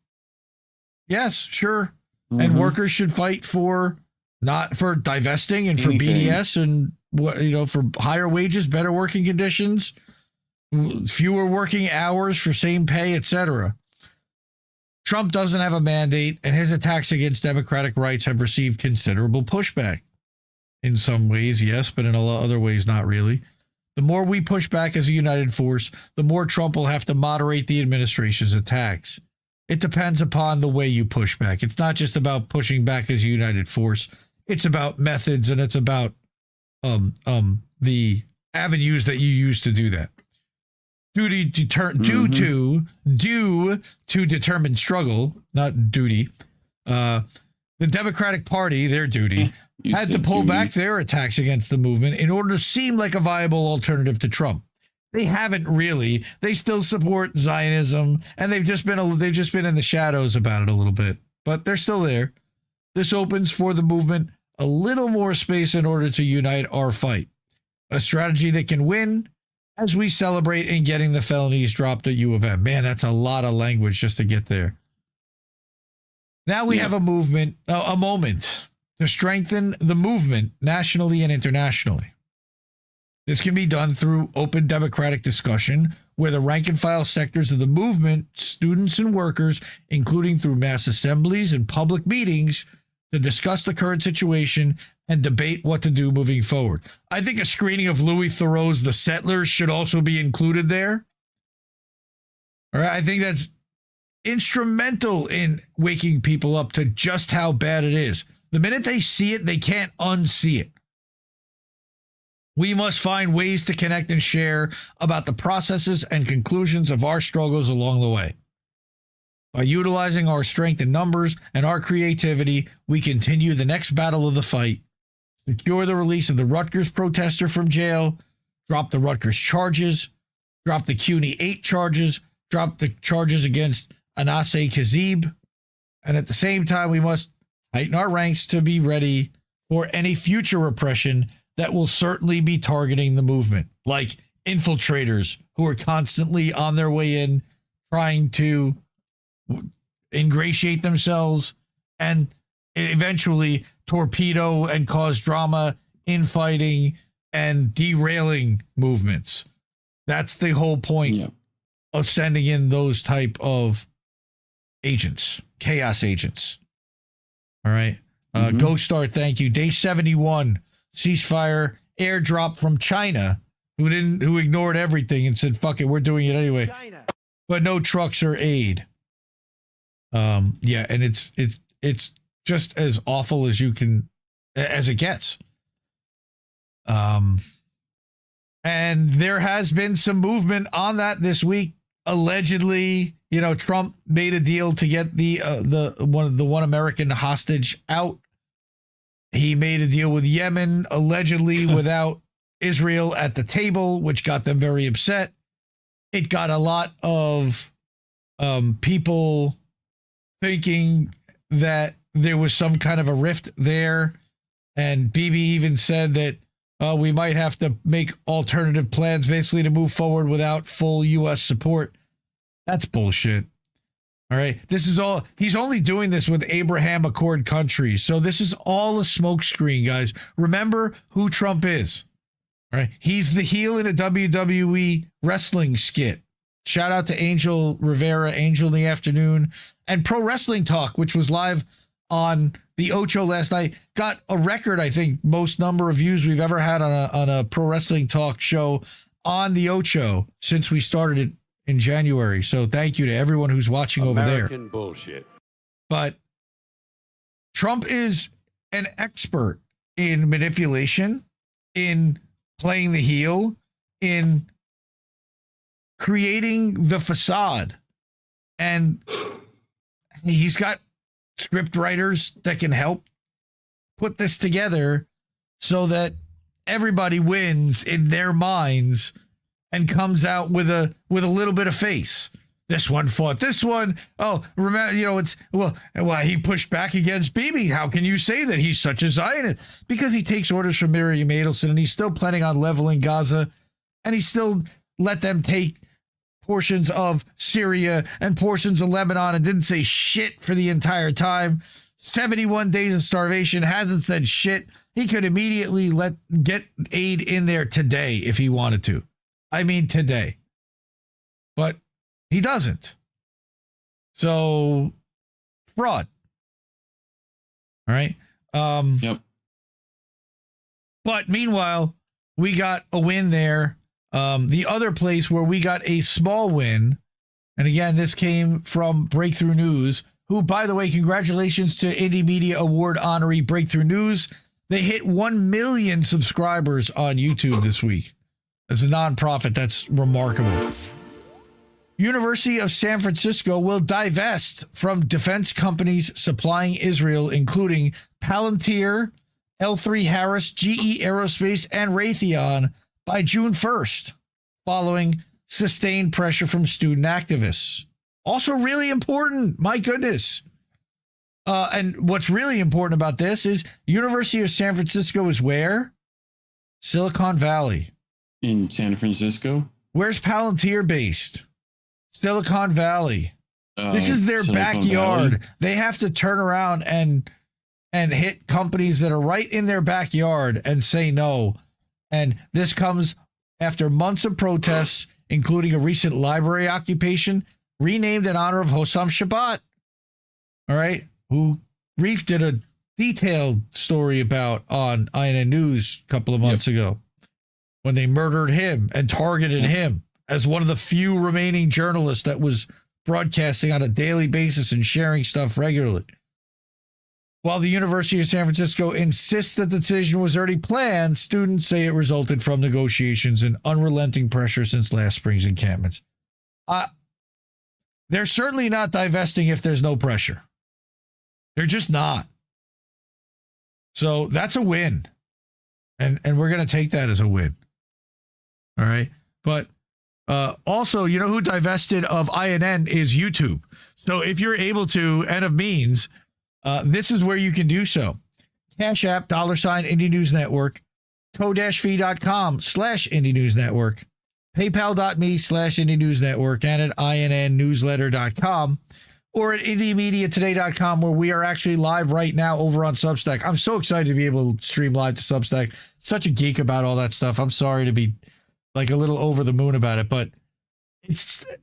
Yes, sure. Mm-hmm. And workers should fight for divesting and for BDS and for higher wages, better working conditions, fewer working hours for same pay, etc. Trump doesn't have a mandate, and his attacks against democratic rights have received considerable pushback. In some ways, yes, but in other ways, not really. The more we push back as a united force, the more Trump will have to moderate the administration's attacks. It depends upon the way you push back. It's not just about pushing back as a united force. It's about methods, and it's about the avenues that you use to do that. Due to determined struggle, not duty. The Democratic Party, their duty, had to pull back their attacks against the movement in order to seem like a viable alternative to Trump. They haven't really. They still support Zionism, and they've just been in the shadows about it a little bit, but they're still there. This opens for the movement a little more space in order to unite our fight. A strategy that can win as we celebrate in getting the felonies dropped at U of M. Man, that's a lot of language just to get there. Now we have a moment to strengthen the movement nationally and internationally. This can be done through open democratic discussion, where the rank and file sectors of the movement, students and workers, including through mass assemblies and public meetings, to discuss the current situation and debate what to do moving forward. I think a screening of Louis Theroux's The Settlers should also be included there. All right, I think that's instrumental in waking people up to just how bad it is. The minute they see it, they can't unsee it. We must find ways to connect and share about the processes and conclusions of our struggles along the way. By utilizing our strength in numbers and our creativity, we continue the next battle of the fight, secure the release of the Rutgers protester from jail, drop the Rutgers charges, drop the CUNY 8 charges, drop the charges against Anase Kazib, and at the same time, we must tighten our ranks to be ready for any future repression that will certainly be targeting the movement, like infiltrators who are constantly on their way in, trying to ingratiate themselves and eventually torpedo and cause drama, infighting, and derailing movements. That's the whole point of sending in those type of agents, chaos agents. All right. Ghost Star, thank you. Day 71. Ceasefire airdrop from China, who ignored everything and said, fuck it, we're doing it anyway. China. But no trucks or aid. And it's just as awful as it gets. And there has been some movement on that this week. Allegedly, Trump made a deal to get the one American hostage out. He made a deal with Yemen, allegedly without Israel at the table, which got them very upset. It got a lot of people thinking that there was some kind of a rift there. And Bibi even said that we might have to make alternative plans basically to move forward without full U.S. support. That's bullshit. All right. This is all, he's only doing this with Abraham Accord countries. So this is all a smokescreen, guys. Remember who Trump is. All right. He's the heel in a WWE wrestling skit. Shout out to Angel Rivera, Angel in the Afternoon, and Pro Wrestling Talk, which was live on the Ocho last night. Got a record, I think, most number of views we've ever had on a Pro Wrestling Talk show on the Ocho since we started it in January. So thank you to everyone who's watching over there. American bullshit. But Trump is an expert in manipulation, in playing the heel, in creating the facade. And he's got script writers that can help put this together so that everybody wins in their minds and comes out with a little bit of face. This one fought this one. Oh, remember, you know, it's, well, he pushed back against Bibi. How can you say that he's such a Zionist? Because he takes orders from Miriam Adelson, and he's still planning on leveling Gaza, and he still let them take portions of Syria and portions of Lebanon and didn't say shit for the entire time. 71 days of starvation, hasn't said shit. He could immediately get aid in there today if he wanted to. I mean, today. But he doesn't. So, fraud. All right. Yep. But meanwhile, we got a win there. The other place where we got a small win, and again, this came from Breakthrough News, who, by the way, congratulations to Indie Media Award honoree Breakthrough News. They hit 1 million subscribers on YouTube this week. As a nonprofit, that's remarkable. University of San Francisco will divest from defense companies supplying Israel, including Palantir, L3 Harris, GE Aerospace, and Raytheon by June 1st, following sustained pressure from student activists. Also really important, my goodness. And what's really important about this is University of San Francisco is where? Silicon Valley. In San Francisco? Where's Palantir based? Silicon Valley. This is their Silicon backyard. Valley? They have to turn around and hit companies that are right in their backyard and say no. And this comes after months of protests, including a recent library occupation renamed in honor of Hossam Shabbat. All right, who Reef did a detailed story about on INN News a couple of months ago when they murdered him and targeted him as one of the few remaining journalists that was broadcasting on a daily basis and sharing stuff regularly. While the University of San Francisco insists that the decision was already planned, students say it resulted from negotiations and unrelenting pressure since last spring's encampments. They're certainly not divesting if there's no pressure. They're just not. So that's a win. And we're going to take that as a win. All right. But also, you know who divested of INN is YouTube. So if you're able to, and of means, this is where you can do so. Cash App, $ Indie News Network, ko-fi.com/Indie News Network, paypal.me/Indie News Network, and at innnewsletter.com, or at indiemediatoday.com, where we are actually live right now over on Substack. I'm so excited to be able to stream live to Substack. Such a geek about all that stuff. I'm sorry to be like a little over the moon about it, but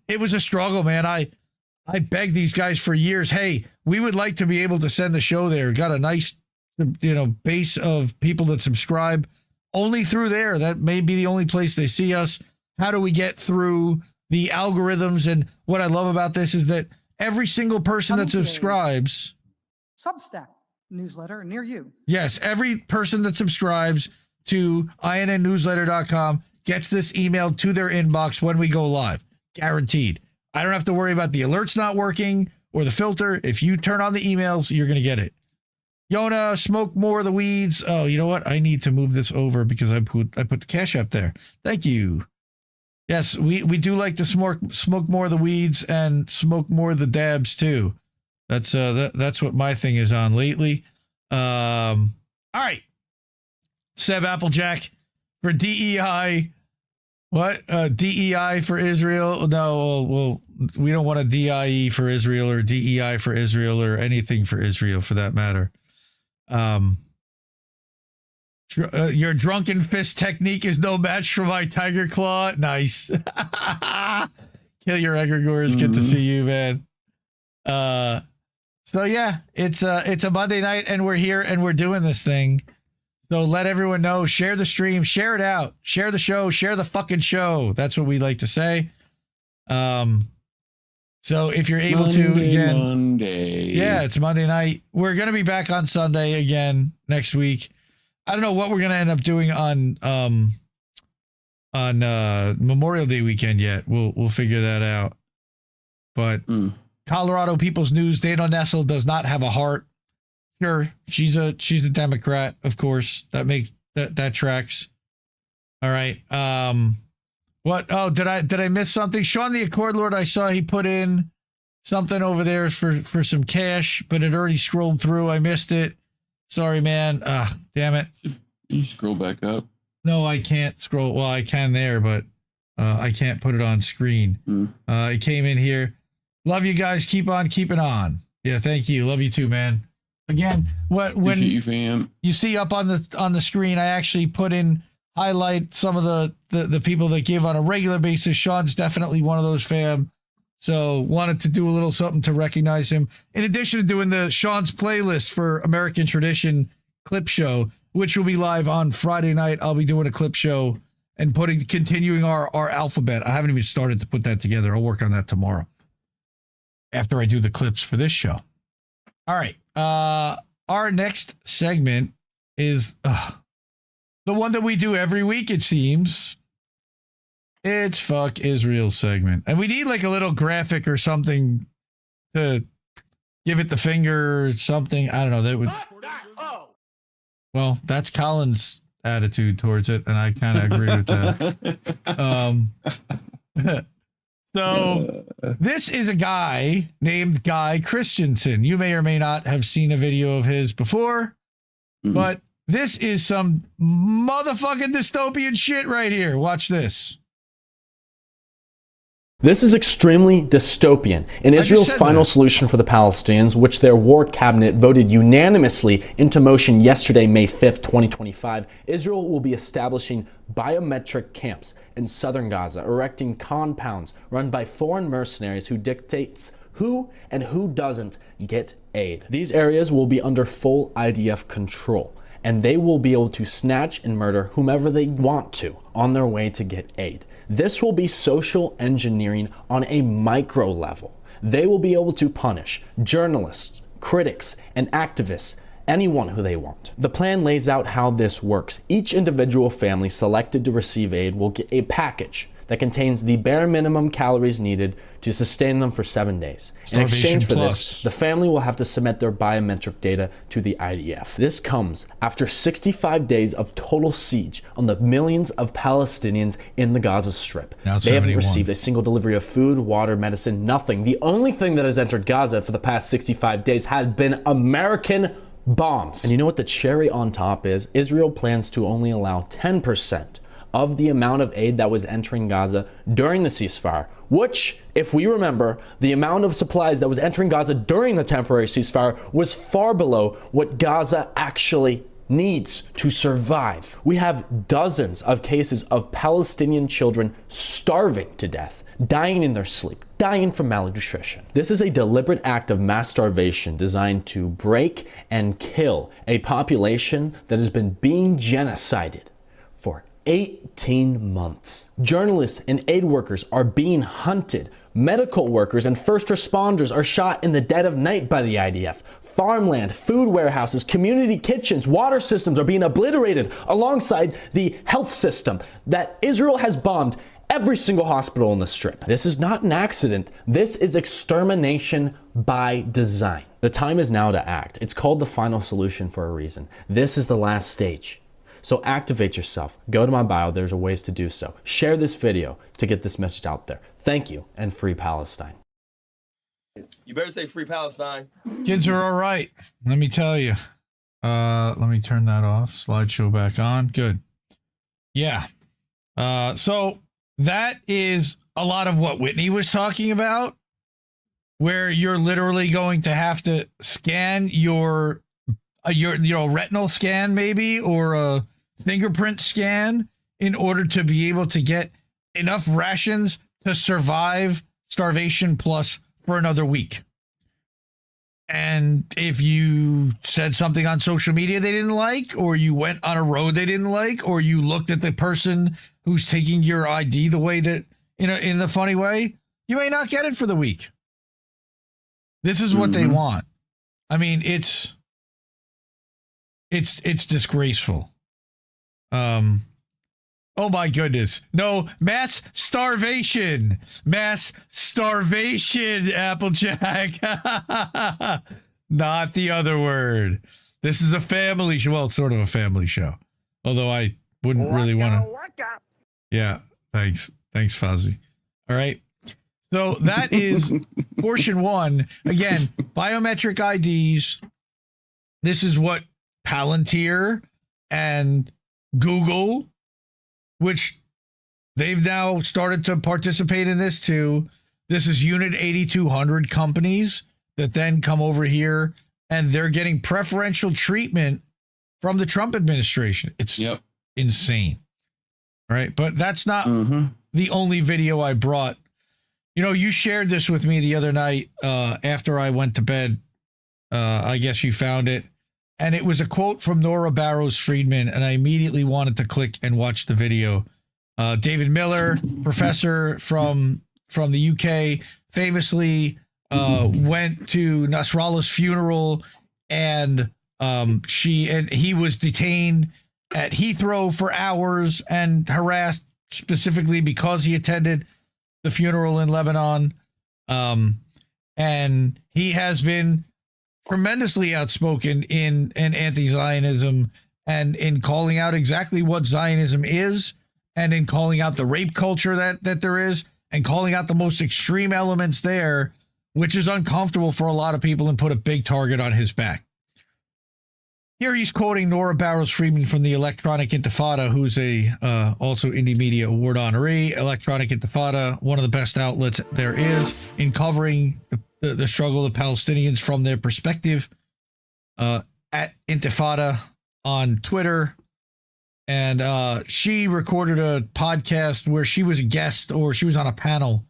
it was a struggle, man. I begged these guys for years, hey, we would like to be able to send the show there. Got a nice, base of people that subscribe only through there. That may be the only place they see us. How do we get through the algorithms? And what I love about this is that every single person that subscribes. Substack newsletter near you. Yes, every person that subscribes to innnewsletter.com gets this emailed to their inbox when we go live. Guaranteed. I don't have to worry about the alerts not working or the filter. If you turn on the emails, you're going to get it. Yona, smoke more of the weeds. Oh, you know what? I need to move this over because I put the Cash App there. Thank you. Yes, we do like to smoke more of the weeds and smoke more of the dabs too. That's what my thing is on lately. All right. Seb Applejack for DEI. What? DEI for Israel? No, well, we don't want a DIE for Israel or DEI for Israel or anything for Israel for that matter. Your drunken fist technique is no match for my tiger claw. Nice. Kill your egregores. Good to see you, man. So yeah, it's a Monday night and we're here and we're doing this thing. So let everyone know, share the stream, share it out, share the show, share the fucking show. That's what we like to say. So if you're able to, again, Monday. Yeah, it's Monday night. We're going to be back on Sunday again next week. I don't know what we're going to end up doing on Memorial Day weekend yet. We'll figure that out. But Colorado People's News, Dana Nessel does not have a heart. Sure, she's a Democrat, of course. That tracks. All right. What? Oh, did I miss something? Sean the Accord Lord, I saw he put in something over there for some cash, but it already scrolled through. I missed it. Sorry, man. Damn it. You scroll back up. No, I can't scroll. Well, I can there, but I can't put it on screen. It came in here. Love you guys. Keep on keeping on. Yeah, thank you. Love you too, man. Again, when you see up on the screen, I actually put in highlight some of the people that give on a regular basis. Sean's definitely one of those, fam. So wanted to do a little something to recognize him. In addition to doing the Sean's playlist for American Tradition clip show, which will be live on Friday night. I'll be doing a clip show and continuing our alphabet. I haven't even started to put that together. I'll work on that tomorrow after I do the clips for this show. All right. Our next segment is the one that we do every week, it seems. It's Fuck Israel segment. And we need like a little graphic or something to give it the finger or something. I don't know. That would. Well, that's Colin's attitude towards it, and I kind of agree with that. So this is a guy named Guy Christensen. You may or may not have seen a video of his before, but this is some motherfucking dystopian shit right here. Watch this. This is extremely dystopian. In Israel's final solution for the Palestinians, which their war cabinet voted unanimously into motion yesterday, May 5th, 2025, Israel will be establishing biometric camps in southern Gaza, erecting compounds run by foreign mercenaries who dictates who and who doesn't get aid. These areas will be under full IDF control, and they will be able to snatch and murder whomever they want to on their way to get aid. This will be social engineering on a micro level. They will be able to punish journalists, critics, and activists, anyone who they want. The plan lays out how this works. Each individual family selected to receive aid will get a package that contains the bare minimum calories needed to sustain them for 7 days. In exchange for this, the family will have to submit their biometric data to the IDF. This comes after 65 days of total siege on the millions of Palestinians in the Gaza Strip. They haven't received a single delivery of food, water, medicine, nothing. The only thing that has entered Gaza for the past 65 days has been American bombs. And you know what the cherry on top is? Israel plans to only allow 10% of the amount of aid that was entering Gaza during the ceasefire, which, if we remember, the amount of supplies that was entering Gaza during the temporary ceasefire was far below what Gaza actually needs to survive. We have dozens of cases of Palestinian children starving to death, dying in their sleep, dying from malnutrition. This is a deliberate act of mass starvation designed to break and kill a population that has been being genocided for 18 months. Journalists and aid workers are being hunted. Medical workers and first responders are shot in the dead of night by the IDF. Farmland, food warehouses, community kitchens, water systems are being obliterated alongside the health system that Israel has bombed every single hospital in the Strip. This is not an accident. This is extermination by design. The time is now to act. It's called the final solution for a reason. This is the last stage. So activate yourself. Go to my bio. There's ways to do so. Share this video to get this message out there. Thank you, and free Palestine. You better say free Palestine. Kids are all right. Let me tell you. Let me turn that off. Slideshow back on. Good. Yeah. So that is a lot of what Whitney was talking about, where you're literally going to have to scan your retinal scan maybe, or a fingerprint scan in order to be able to get enough rations to survive starvation plus for another week. And if you said something on social media they didn't like, or you went on a road they didn't like, or you looked at the person who's taking your ID the way that, in the funny way, you may not get it for the week. This is what they want. I mean, it's disgraceful. Oh my goodness. No, mass starvation. Mass starvation, Applejack. Not the other word. This is a family show. Well, it's sort of a family show. Although I wouldn't really want to. Yeah, thanks. Thanks, Fozzie. All right. So that is portion one. Again, biometric IDs. This is what Palantir and Google, which they've now started to participate in this too. This is Unit 8200 companies that then come over here and they're getting preferential treatment from the Trump administration. It's insane. Right. But that's not the only video I brought. You shared this with me the other night after I went to bed. I guess you found it. And it was a quote from Nora Barrows Friedman, and I immediately wanted to click and watch the video. David Miller, professor from the UK, famously went to Nasrallah's funeral, and he was detained at Heathrow for hours and harassed specifically because he attended the funeral in Lebanon. And he has been tremendously outspoken in anti-Zionism and in calling out exactly what Zionism is, and in calling out the rape culture that there is, and calling out the most extreme elements there, which is uncomfortable for a lot of people and put a big target on his back. Here he's quoting Nora Barrows Friedman from the Electronic Intifada, who's a also Indie Media Award honoree. Electronic Intifada, one of the best outlets there is in covering the struggle of Palestinians from their perspective, at Intifada on Twitter. And she recorded a podcast where she was a guest, or she was on a panel,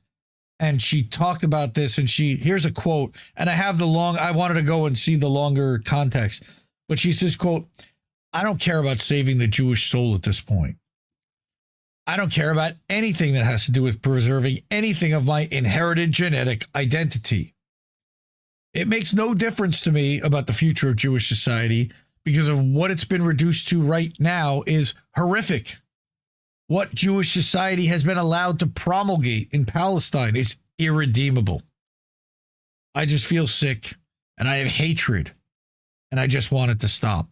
and she talked about this. And here's a quote, and I wanted to go and see the longer context, but she says, quote, "I don't care about saving the Jewish soul at this point. I don't care about anything that has to do with preserving anything of my inherited genetic identity. It makes no difference to me about the future of Jewish society, because of what it's been reduced to right now is horrific. What Jewish society has been allowed to promulgate in Palestine is irredeemable. I just feel sick, and I have hatred, and I just want it to stop."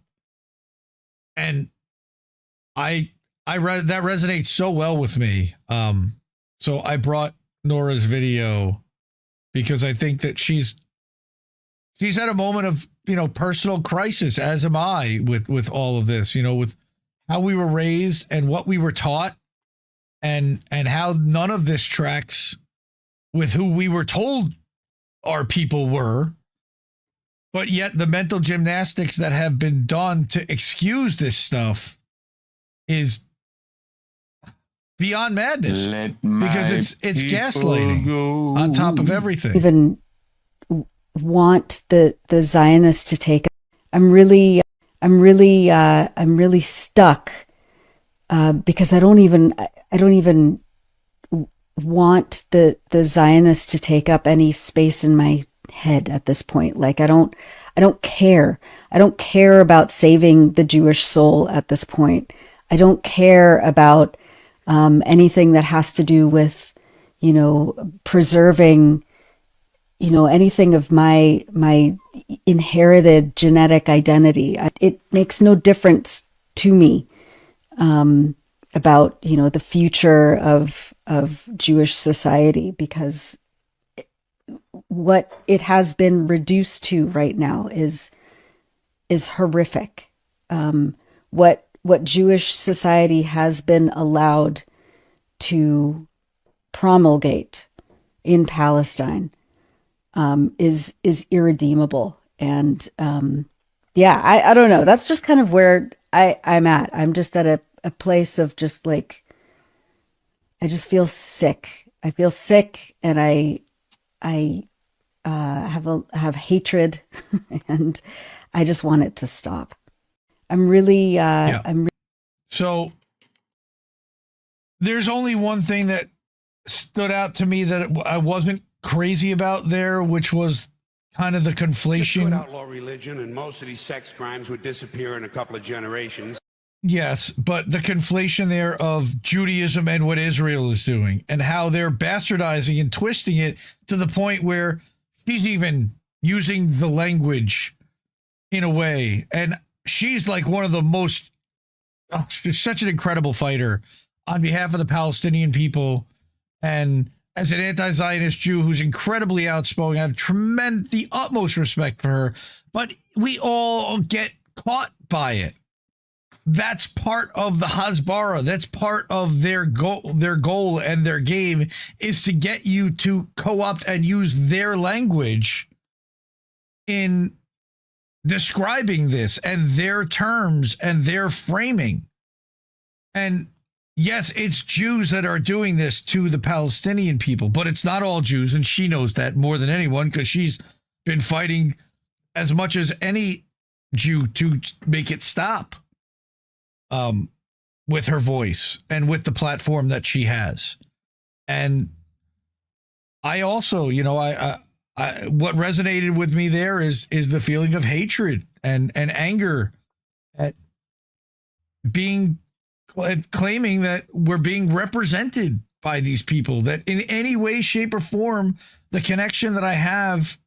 And that resonates so well with me. So I brought Nora's video because I think that she's at a moment of, personal crisis, as am I, with all of this, with how we were raised and what we were taught, and how none of this tracks with who we were told our people were. But yet the mental gymnastics that have been done to excuse this stuff is beyond madness, because it's gaslighting on top of everything. Even want the Zionists to take. I'm really stuck because I don't even want the Zionists to take up any space in my head at this point. Like, I don't care. I don't care about saving the Jewish soul at this point. I don't care about anything that has to do with, preserving, anything of my inherited genetic identity. It makes no difference to me about, the future of Jewish society, because what it has been reduced to right now is horrific. What Jewish society has been allowed to promulgate in Palestine is irredeemable. And I don't know. That's just kind of where I'm at. I'm just at a place of just like, I just feel sick. I feel sick, and I have hatred, and I just want it to stop. I'm really, So there's only one thing that stood out to me that I wasn't crazy about there, which was kind of the conflation. If you outlaw religion, and most of these sex crimes would disappear in a couple of generations. Yes, but the conflation there of Judaism and what Israel is doing, and how they're bastardizing and twisting it to the point where she's even using the language in a way. And she's like one of the most, she's such an incredible fighter on behalf of the Palestinian people. And as an anti-Zionist Jew who's incredibly outspoken, I have the utmost respect for her, but we all get caught by it. That's part of the Hasbara. That's part of their goal and their game is to get you to co-opt and use their language in describing this and their terms and their framing. And yes, it's Jews that are doing this to the Palestinian people, but it's not all Jews. And she knows that more than anyone because she's been fighting as much as any Jew to make it stop. With her voice and with the platform that she has. And I also, you know, I what resonated with me there is the feeling of hatred and anger at being claiming that we're being represented by these people, that in any way, shape, or form, the connection that I have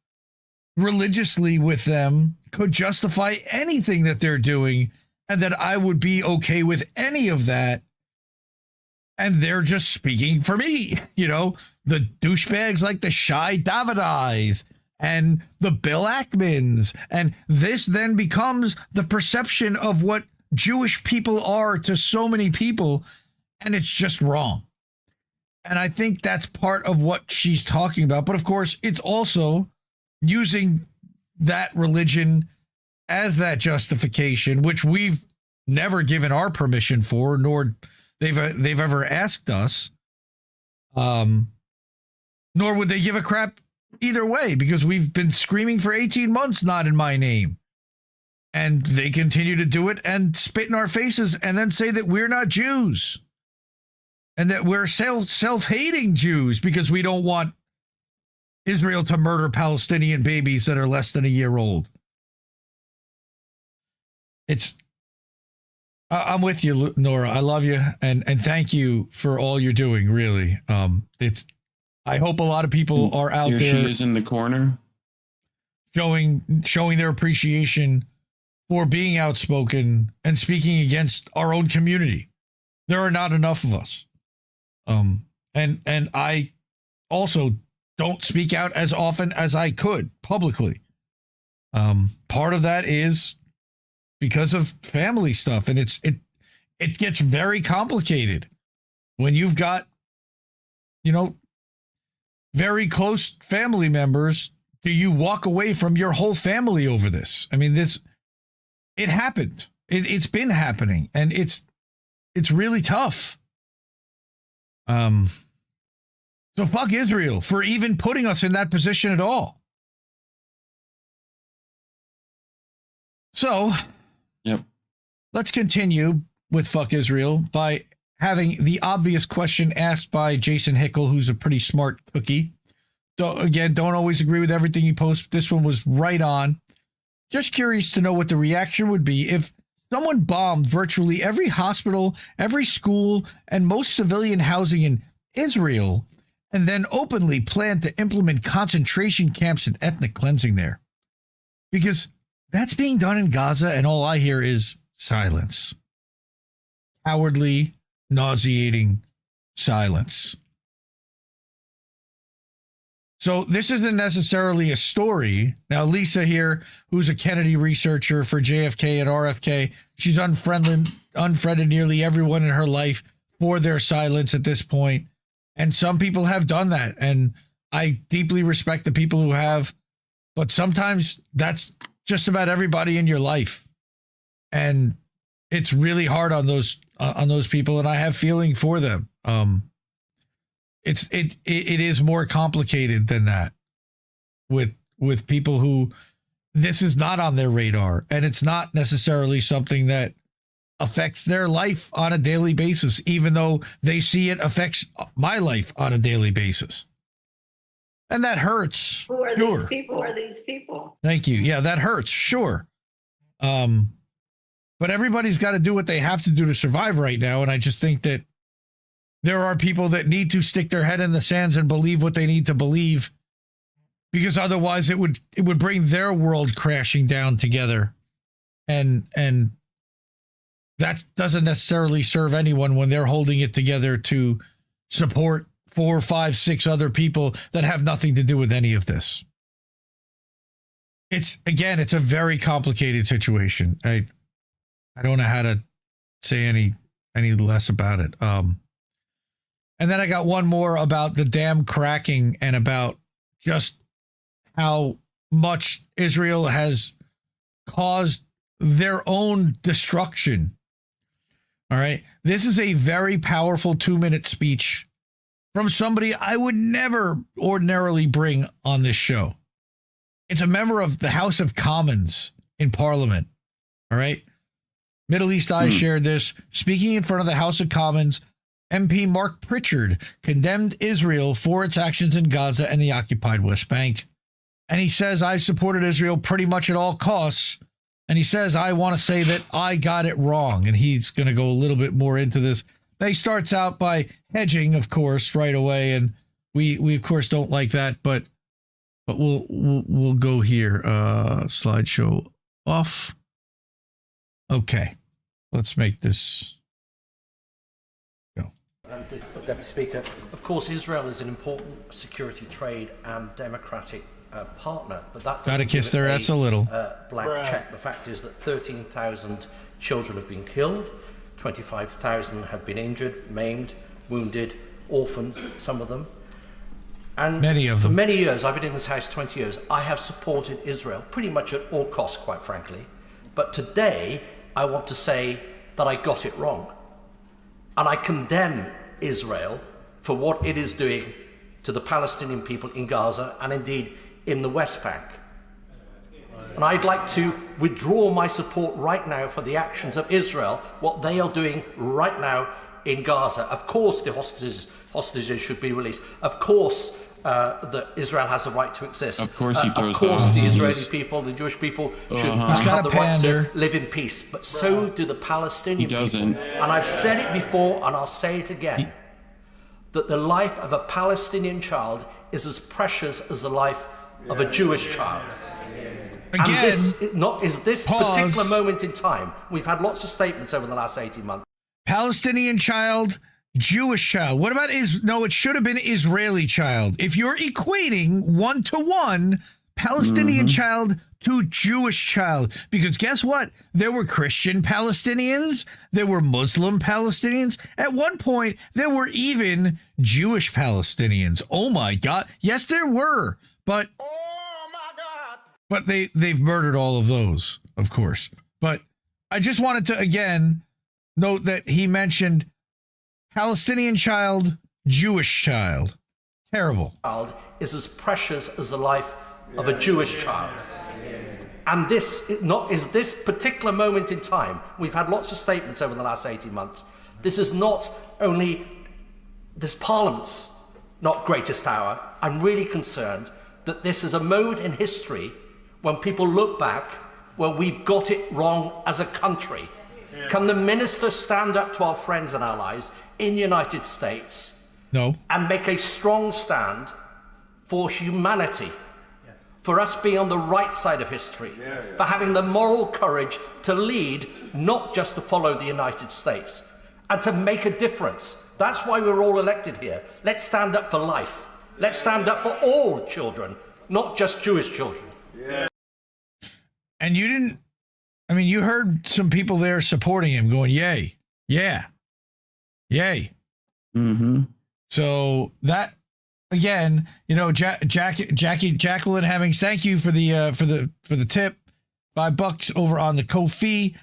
religiously with them could justify anything that they're doing, and that I would be okay with any of that. And they're just speaking for me, you know, the douchebags like the Shai Davidis and the Bill Ackmans. And this then becomes the perception of what Jewish people are to so many people. And it's just wrong. And I think that's part of what she's talking about. But of course, it's also using that religion as that justification, which we've never given our permission for, nor they've ever asked us, nor would they give a crap either way, because we've been screaming for 18 months, not in my name. And they continue to do it and spit in our faces and then say that we're not Jews and that we're self-hating Jews because we don't want Israel to murder Palestinian babies that are less than a year old. I'm with you, Nora. I love you, and thank you for all you're doing. Really, I hope a lot of people are out there. She is in the corner, showing their appreciation for being outspoken and speaking against our own community. There are not enough of us, and I also don't speak out as often as I could publicly. Part of that is because of family stuff, and it gets very complicated when you've got, you know, very close family members. Do you walk away from your whole family over this? I mean, it happened. It's been happening, and it's really tough. So fuck Israel for even putting us in that position at all. So, yep. Let's continue with fuck Israel by having the obvious question asked by Jason Hickel, who's a pretty smart cookie. Don't always agree with everything you post. This one was right on. Just curious to know what the reaction would be if someone bombed virtually every hospital, every school, and most civilian housing in Israel, and then openly planned to implement concentration camps and ethnic cleansing there. Because that's being done in Gaza, and all I hear is silence. Cowardly, nauseating silence. So this isn't necessarily a story. Now, Lisa here, who's a Kennedy researcher for JFK and RFK, she's unfriended nearly everyone in her life for their silence at this point. And some people have done that. And I deeply respect the people who have. But sometimes that's just about everybody in your life. And it's really hard on those people. And I have feeling for them. It is more complicated than that with people who this is not on their radar, and it's not necessarily something that affects their life on a daily basis, even though they see it affects my life on a daily basis. And that hurts. Who are these people? Who are these people? Thank you. Yeah, that hurts. Sure. But everybody's got to do what they have to do to survive right now. And I just think that there are people that need to stick their head in the sands and believe what they need to believe, because otherwise it would bring their world crashing down together. And that doesn't necessarily serve anyone when they're holding it together to support 4, 5, 6 other people that have nothing to do with any of this. It's a very complicated situation. I don't know how to say any less about it. And then I got one more about the dam cracking and about just how much Israel has caused their own destruction. All right. This is a very powerful 2-minute speech from somebody I would never ordinarily bring on this show. It's a member of the House of Commons in Parliament. All right. Middle East Eye shared this. Speaking in front of the House of Commons, MP Mark Pritchard condemned Israel for its actions in Gaza and the occupied West Bank. And he says, I've supported Israel pretty much at all costs. And he says, I want to say that I got it wrong. And he's going to go a little bit more into this. He starts out by hedging, of course, right away. And we of course, don't like that. But we'll go here. Slideshow off. Okay. Let's make this go. Deputy Speaker, of course, Israel is an important security, trade and democratic partner, but that gotta kiss their ass a little. Blank check. The fact is that 13,000 children have been killed, 25,000 have been injured, maimed, wounded, orphaned, some of them. And many of them. For many years, I've been in this House 20 years, I have supported Israel pretty much at all costs, quite frankly. But today, I want to say that I got it wrong. And I condemn Israel for what it is doing to the Palestinian people in Gaza and indeed in the West Bank. And I'd like to withdraw my support right now for the actions of Israel, what they are doing right now in Gaza. Of course, the hostages should be released. Of course, that Israel has a right to exist. Of course, he throws of course, the Israeli people, the Jewish people should have the right to live in peace. But so do the Palestinian people. And I've said it before, and I'll say it again, that the life of a Palestinian child is as precious as the life of a Jewish child. Again, and this particular moment in time, we've had lots of statements over the last 18 months. Palestinian child, Jewish child. What about no, it should have been Israeli child. If you're equating 1-to-1 Palestinian child to Jewish child, because guess what? There were Christian Palestinians, there were Muslim Palestinians. At one point, there were even Jewish Palestinians. Oh my God. Yes, there were. But they've murdered all of those, of course. But I just wanted to, again, note that he mentioned Palestinian child, Jewish child. Terrible. Child is as precious as the life of a Jewish child. And this particular moment in time, we've had lots of statements over the last 18 months. This is not only this Parliament's not greatest hour. I'm really concerned that this is a moment in history when people look back where we've got it wrong as a country. Can the minister stand up to our friends and allies in the United States and make a strong stand for humanity, for us being on the right side of history, for having the moral courage to lead, not just to follow the United States, and to make a difference? That's why we're all elected here. Let's stand up for life. Let's stand up for all children, not just Jewish children. And you heard some people there supporting him going, yay, yeah, yay. So that, again, you know, Jacqueline Hemmings, thank you for the tip. $5 over on the Ko-fi.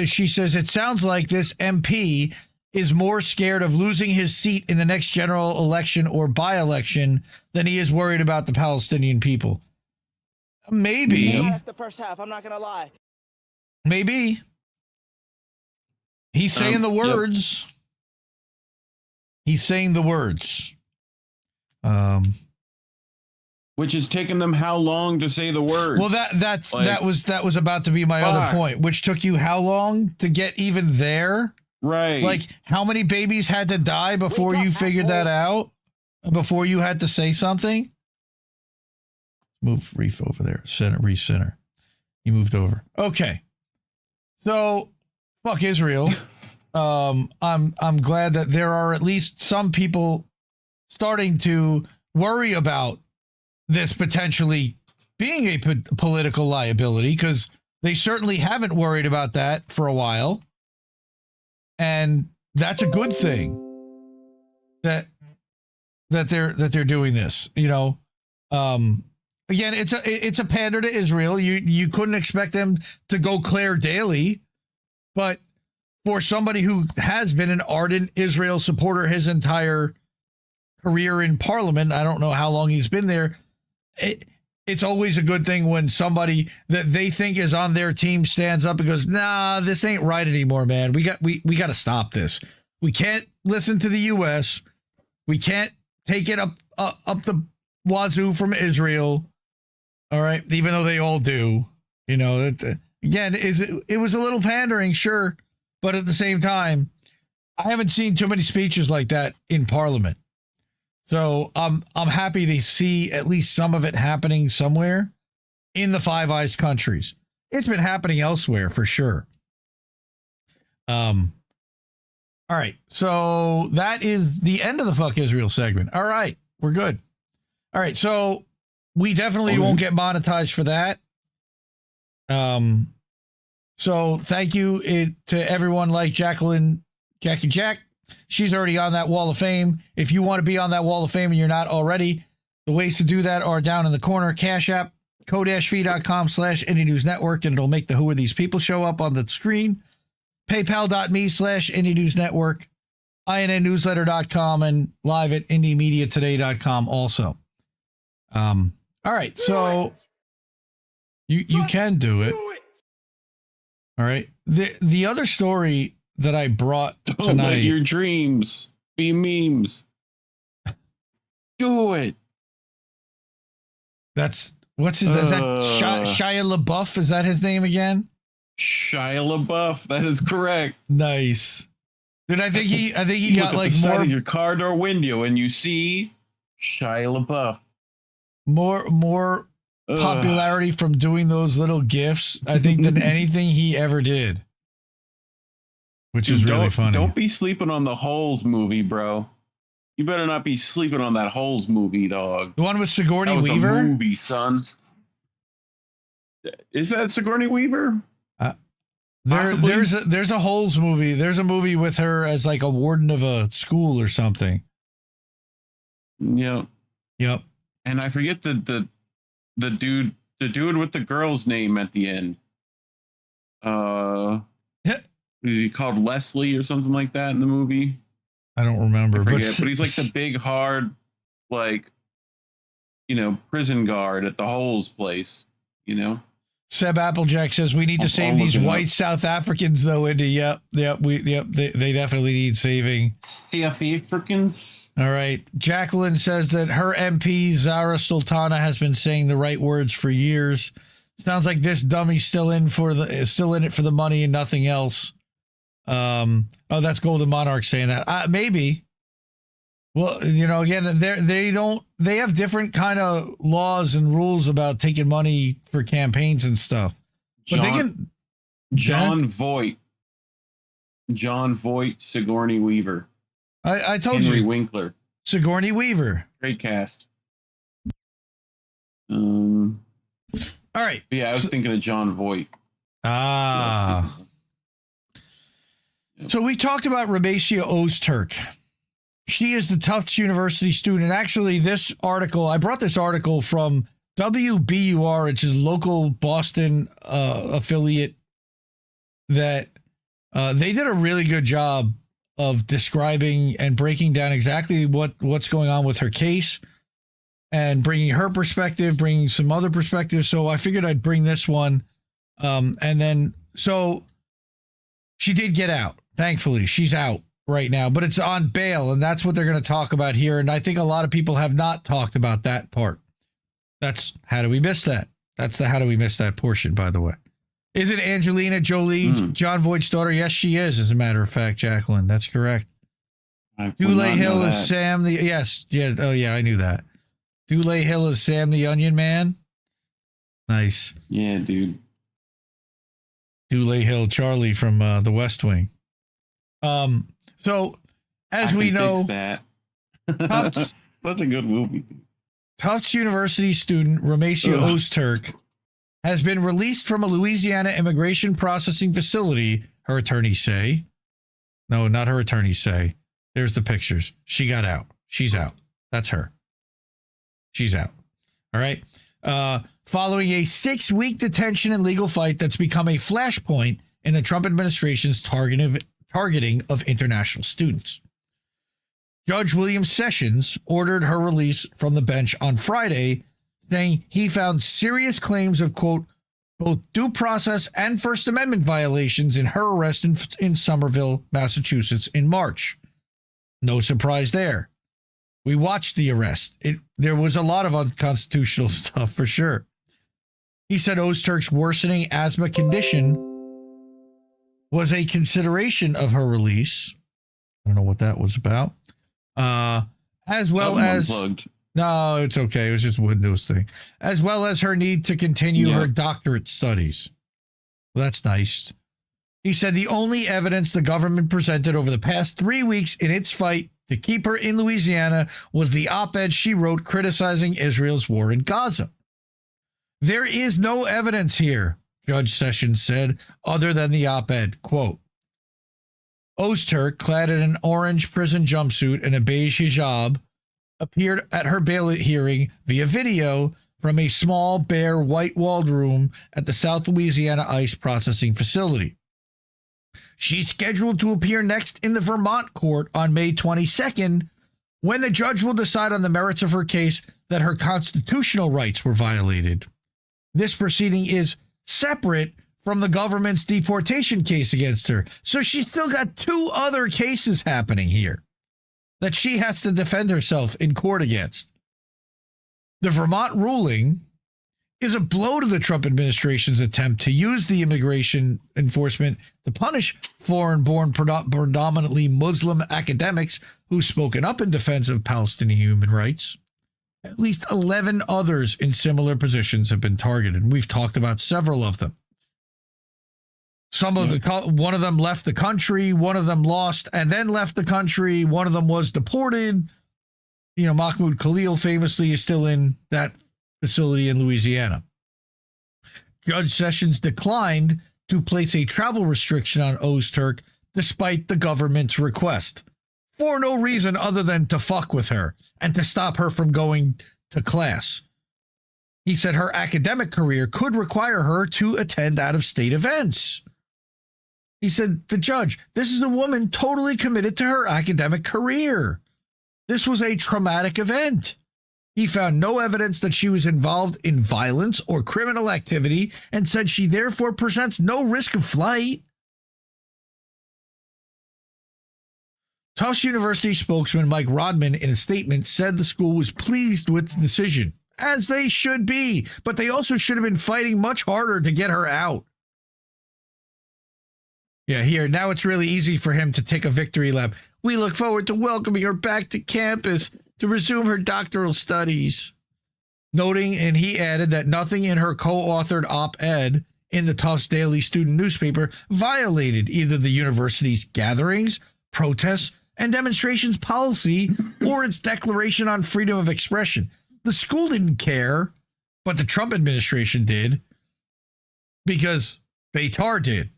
She says, it sounds like this MP is more scared of losing his seat in the next general election or by-election than he is worried about the Palestinian people. Maybe. That's the first half. I'm not going to lie. Maybe. He's saying the words. Yep. He's saying the words. Which has taken them how long to say the words? Well, that was about to be my other point, which took you how long to get even there? Right. Like, how many babies had to die before you figured that out? Before you had to say something? Move Reef over there. Reef Center. He moved over. Okay. So, fuck Israel. I'm glad that there are at least some people starting to worry about this potentially being a political liability, because they certainly haven't worried about that for a while. And that's a good thing that they're doing this, you know. Again, it's a pander to Israel. You couldn't expect them to go Claire daily, but for somebody who has been an ardent Israel supporter his entire career in Parliament, I don't know how long he's been there. It's always a good thing when somebody that they think is on their team stands up and goes, "Nah, this ain't right anymore, man. We got to stop this. We can't listen to the U.S. We can't take it up the wazoo from Israel." All right, even though they all do, you know. Again, it was a little pandering, sure, but at the same time, I haven't seen too many speeches like that in Parliament. So I'm happy to see at least some of it happening somewhere in the Five Eyes countries. It's been happening elsewhere for sure. All right, so that is the end of the Fuck Israel segment. All right, we're good. All right, so we definitely won't get monetized for that. So thank you to everyone like Jackie Jack. She's already on that wall of fame. If you want to be on that wall of fame and you're not already, the ways to do that are down in the corner. Cash App, ko-fi.com/Indie News Network, and it'll make the Who Are These People show up on the screen. PayPal.me/Indie News Network, INNnewsletter.com, and live at IndieMediaToday.com also. All right, so you can do it. All right. The other story that I brought tonight. Don't let your dreams be memes. Do it. Is that Shia LaBeouf? Is that his name again? Shia LaBeouf. That is correct. Nice. Dude, I think he got like more. Side of your car door window and you see Shia LaBeouf. More popularity from doing those little GIFs, I think, than anything he ever did. Which is really funny. Don't be sleeping on the Holes movie, bro. You better not be sleeping on that Holes movie, dog. The one with Sigourney Weaver? The movie, son. Is that Sigourney Weaver? There's a Holes movie. There's a movie with her as like a warden of a school or something. Yep. And I forget the dude with the girl's name at the end. Is he called Leslie or something like that in the movie? I don't remember. But he's like the big, hard, like, you know, prison guard at the Holes place, you know? Seb Applejack says we need to save these white South Africans, though, Indy. Yep. They definitely need saving. South Africans. All right. Jacqueline says that her MP, Zara Sultana, has been saying the right words for years. Sounds like this dummy's still in it for the money and nothing else. That's Golden Monarch saying that. Maybe. Well, you know, again, they have different kind of laws and rules about taking money for campaigns and stuff. But John Voight, Sigourney Weaver. I told Henry you. Winkler. Sigourney Weaver. Great cast. All right. Yeah, I was thinking of John Voight. So we talked about Rumyesa Öztürk She is the Tufts University student. Actually, this article, I brought this article from WBUR, which is a local Boston affiliate, that they did a really good job of describing and breaking down exactly what's going on with her case and bringing her perspective, bringing some other perspectives. So I figured I'd bring this one. So she did get out. Thankfully, she's out right now, but it's on bail, and that's what they're going to talk about here. And I think a lot of people have not talked about that part. That's how do we miss that? That's the how do we miss that portion, by the way. Is it Angelina Jolie, John Voight's daughter? Yes, she is, as a matter of fact, Jacqueline. That's correct. Dule Hill is Sam the... Yes. Yeah. Oh, yeah, I knew that. Dule Hill is Sam the Onion Man. Nice. Yeah, dude. Dule Hill, Charlie from The West Wing. So, as we know, Tufts, such a good movie. Tufts University student Rumyesa Öztürk has been released from a Louisiana immigration processing facility, her attorneys say. No, not her attorneys say. There's the pictures. She got out. She's out. That's her. She's out. All right. Following a 6-week detention and legal fight that's become a flashpoint in the Trump administration's targeting of international students. Judge William Sessions ordered her release from the bench on Friday, saying he found serious claims of, quote, both due process and First Amendment violations in her arrest in Somerville, Massachusetts in March. No surprise there. We watched the arrest. There was a lot of unconstitutional stuff for sure. He said Ozturk's worsening asthma condition was a consideration of her release. I don't know what that was about. As well as... Unplugged. No, it's okay. It was just a Windows thing. As well as her need to continue her doctorate studies. Well, that's nice. He said the only evidence the government presented over the past 3 weeks in its fight to keep her in Louisiana was the op-ed she wrote criticizing Israel's war in Gaza. There is no evidence here, Judge Sessions said, other than the op-ed. Quote, Ozturk, clad in an orange prison jumpsuit and a beige hijab, appeared at her bail hearing via video from a small, bare, white-walled room at the South Louisiana ICE processing facility. She's scheduled to appear next in the Vermont court on May 22nd, when the judge will decide on the merits of her case that her constitutional rights were violated. This proceeding is separate from the government's deportation case against her. So she's still got 2 other cases happening here that she has to defend herself in court against. The Vermont ruling is a blow to the Trump administration's attempt to use the immigration enforcement to punish foreign-born, predominantly Muslim academics who've spoken up in defense of Palestinian human rights. At least 11 others in similar positions have been targeted. We've talked about several of them. One of them left the country, one of them lost and then left the country, one of them was deported. You know, Mahmoud Khalil famously is still in that facility in Louisiana. Judge Sessions declined to place a travel restriction on Ozturk despite the government's request, for no reason other than to fuck with her and to stop her from going to class. He said her academic career could require her to attend out-of-state events. He said, the judge, this is a woman totally committed to her academic career. This was a traumatic event. He found no evidence that she was involved in violence or criminal activity and said she therefore presents no risk of flight. Tufts University spokesman Mike Rodman, in a statement, said the school was pleased with the decision, as they should be, but they also should have been fighting much harder to get her out. Yeah, here, now it's really easy for him to take a victory lap. We look forward to welcoming her back to campus to resume her doctoral studies. Noting, and he added, that nothing in her co-authored op-ed in the Tufts Daily student newspaper violated either the university's gatherings, protests, and demonstrations policy or its declaration on freedom of expression. The school didn't care, but the Trump administration did, because Beitar did.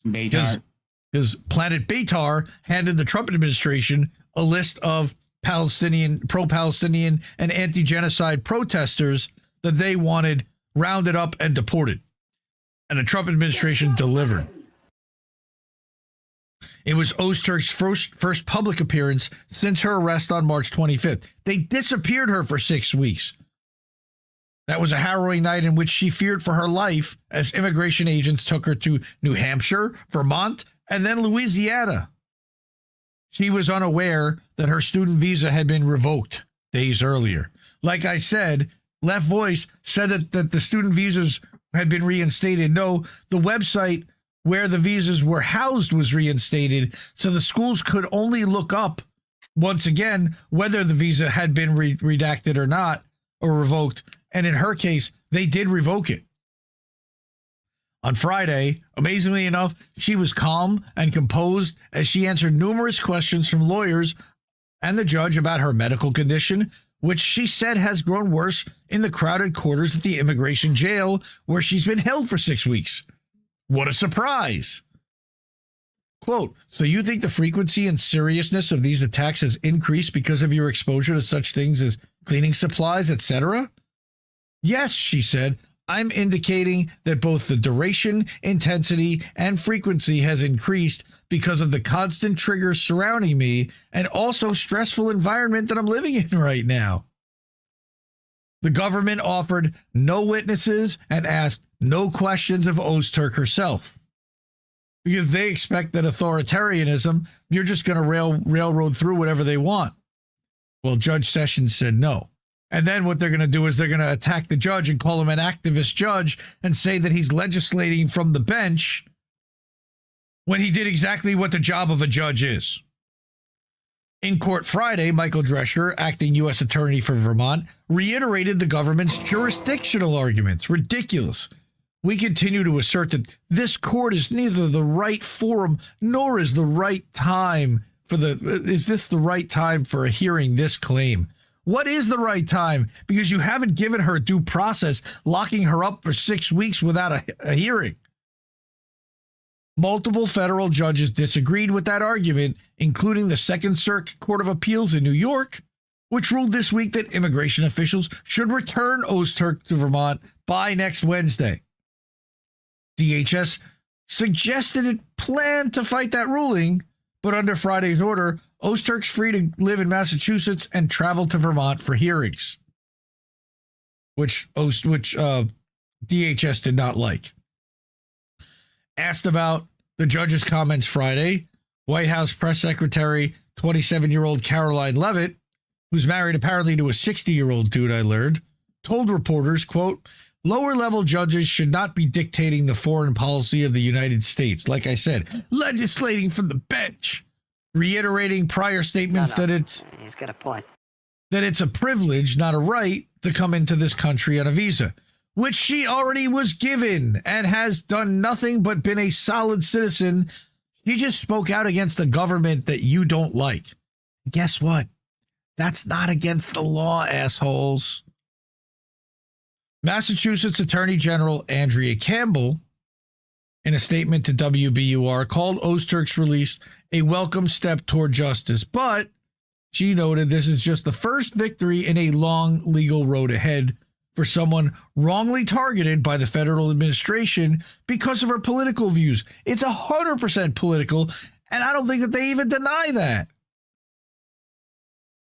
Beitar. because Planet Beitar handed the Trump administration a list of pro-Palestinian and anti-genocide protesters that they wanted rounded up and deported. And the Trump administration delivered. It was Ozturk's first public appearance since her arrest on March 25th. They disappeared her for 6 weeks. That was a harrowing night in which she feared for her life as immigration agents took her to New Hampshire, Vermont, and then Louisiana. She was unaware that her student visa had been revoked days earlier. Like I said, Left Voice said that the student visas had been reinstated. No, the website where the visas were housed was reinstated, so the schools could only look up, once again, whether the visa had been redacted or not, or revoked. And in her case, they did revoke it. On Friday, amazingly enough, she was calm and composed as she answered numerous questions from lawyers and the judge about her medical condition, which she said has grown worse in the crowded quarters at the immigration jail where she's been held for 6 weeks. What a surprise. Quote, so you think the frequency and seriousness of these attacks has increased because of your exposure to such things as cleaning supplies, etc.? Yes, she said, I'm indicating that both the duration, intensity, and frequency has increased because of the constant triggers surrounding me and also stressful environment that I'm living in right now. The government offered no witnesses and asked no questions of Ozturk herself because they expect that authoritarianism, you're just going to railroad through whatever they want. Well, Judge Sessions said no. And then what they're going to do is they're going to attack the judge and call him an activist judge and say that he's legislating from the bench when he did exactly what the job of a judge is. In court Friday, Michael Drescher, acting U.S. Attorney for Vermont, reiterated the government's jurisdictional arguments. Ridiculous. We continue to assert that this court is neither the right forum nor is the right time is this the right time for hearing this claim? What is the right time? Because you haven't given her due process, locking her up for 6 weeks without a hearing. Multiple federal judges disagreed with that argument, including the Second Circuit Court of Appeals in New York, which ruled this week that immigration officials should return Ozturk to Vermont by next Wednesday. DHS suggested it planned to fight that ruling, but under Friday's order, Ozturk's free to live in Massachusetts and travel to Vermont for hearings, which DHS did not like. Asked about the judge's comments Friday, White House Press Secretary, 27-year-old Caroline Leavitt, who's married apparently to a 60-year-old dude, I learned, told reporters, quote, lower-level judges should not be dictating the foreign policy of the United States. Like I said, legislating from the bench, reiterating prior statements that he's got a point. That it's a privilege, not a right, to come into this country on a visa, which she already was given and has done nothing but been a solid citizen. She just spoke out against the government that you don't like. Guess what? That's not against the law, assholes. Massachusetts Attorney General Andrea Campbell, in a statement to WBUR, called Ozturk's release a welcome step toward justice, but she noted this is just the first victory in a long legal road ahead for someone wrongly targeted by the federal administration because of her political views. It's 100% political, and I don't think that they even deny that.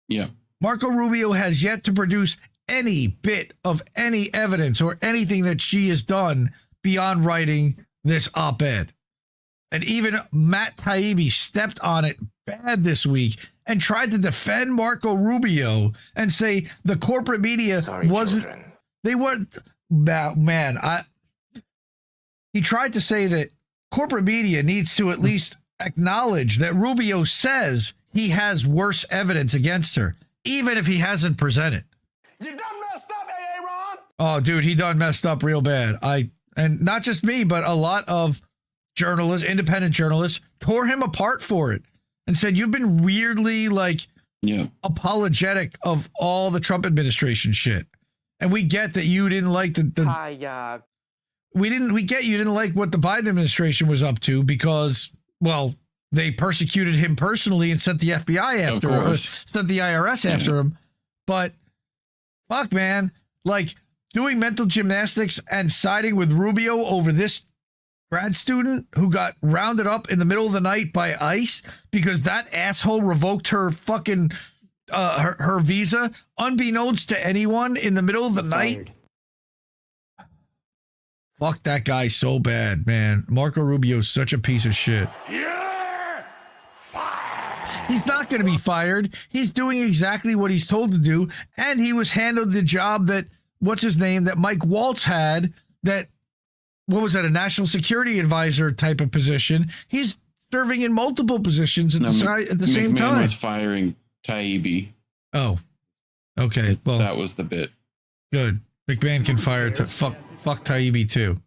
Yeah. Marco Rubio has yet to produce any bit of any evidence or anything that she has done beyond writing this op-ed. And even Matt Taibbi stepped on it bad this week and tried to defend Marco Rubio and say the corporate media they weren't, man, he tried to say that corporate media needs to at least acknowledge that Rubio says he has worse evidence against her, even if he hasn't presented. You done messed up, Aaron. Oh, dude, he done messed up real bad. And not just me, but a lot of journalists, independent journalists, tore him apart for it and said, you've been weirdly apologetic of all the Trump administration shit. And we get that you didn't like we get you didn't like what the Biden administration was up to because Well, they persecuted him personally and sent the FBI after him, sent the IRS after him. But fuck, man, like doing mental gymnastics and siding with Rubio over this grad student who got rounded up in the middle of the night by ICE because that asshole revoked her fucking her visa unbeknownst to anyone in the middle of the night. Fuck that guy so bad, man. Marco Rubio's such a piece of shit. He's not going to be fired. He's doing exactly what he's told to do. And he was handled the job that, what's his name, that Mike Waltz had, that, what was that, a national security advisor type of position. He's serving in multiple positions at the same time. McMahon was firing Taibbi. Oh, okay. Well, that was the bit. Good. McMahon can fire to fuck Taibbi too.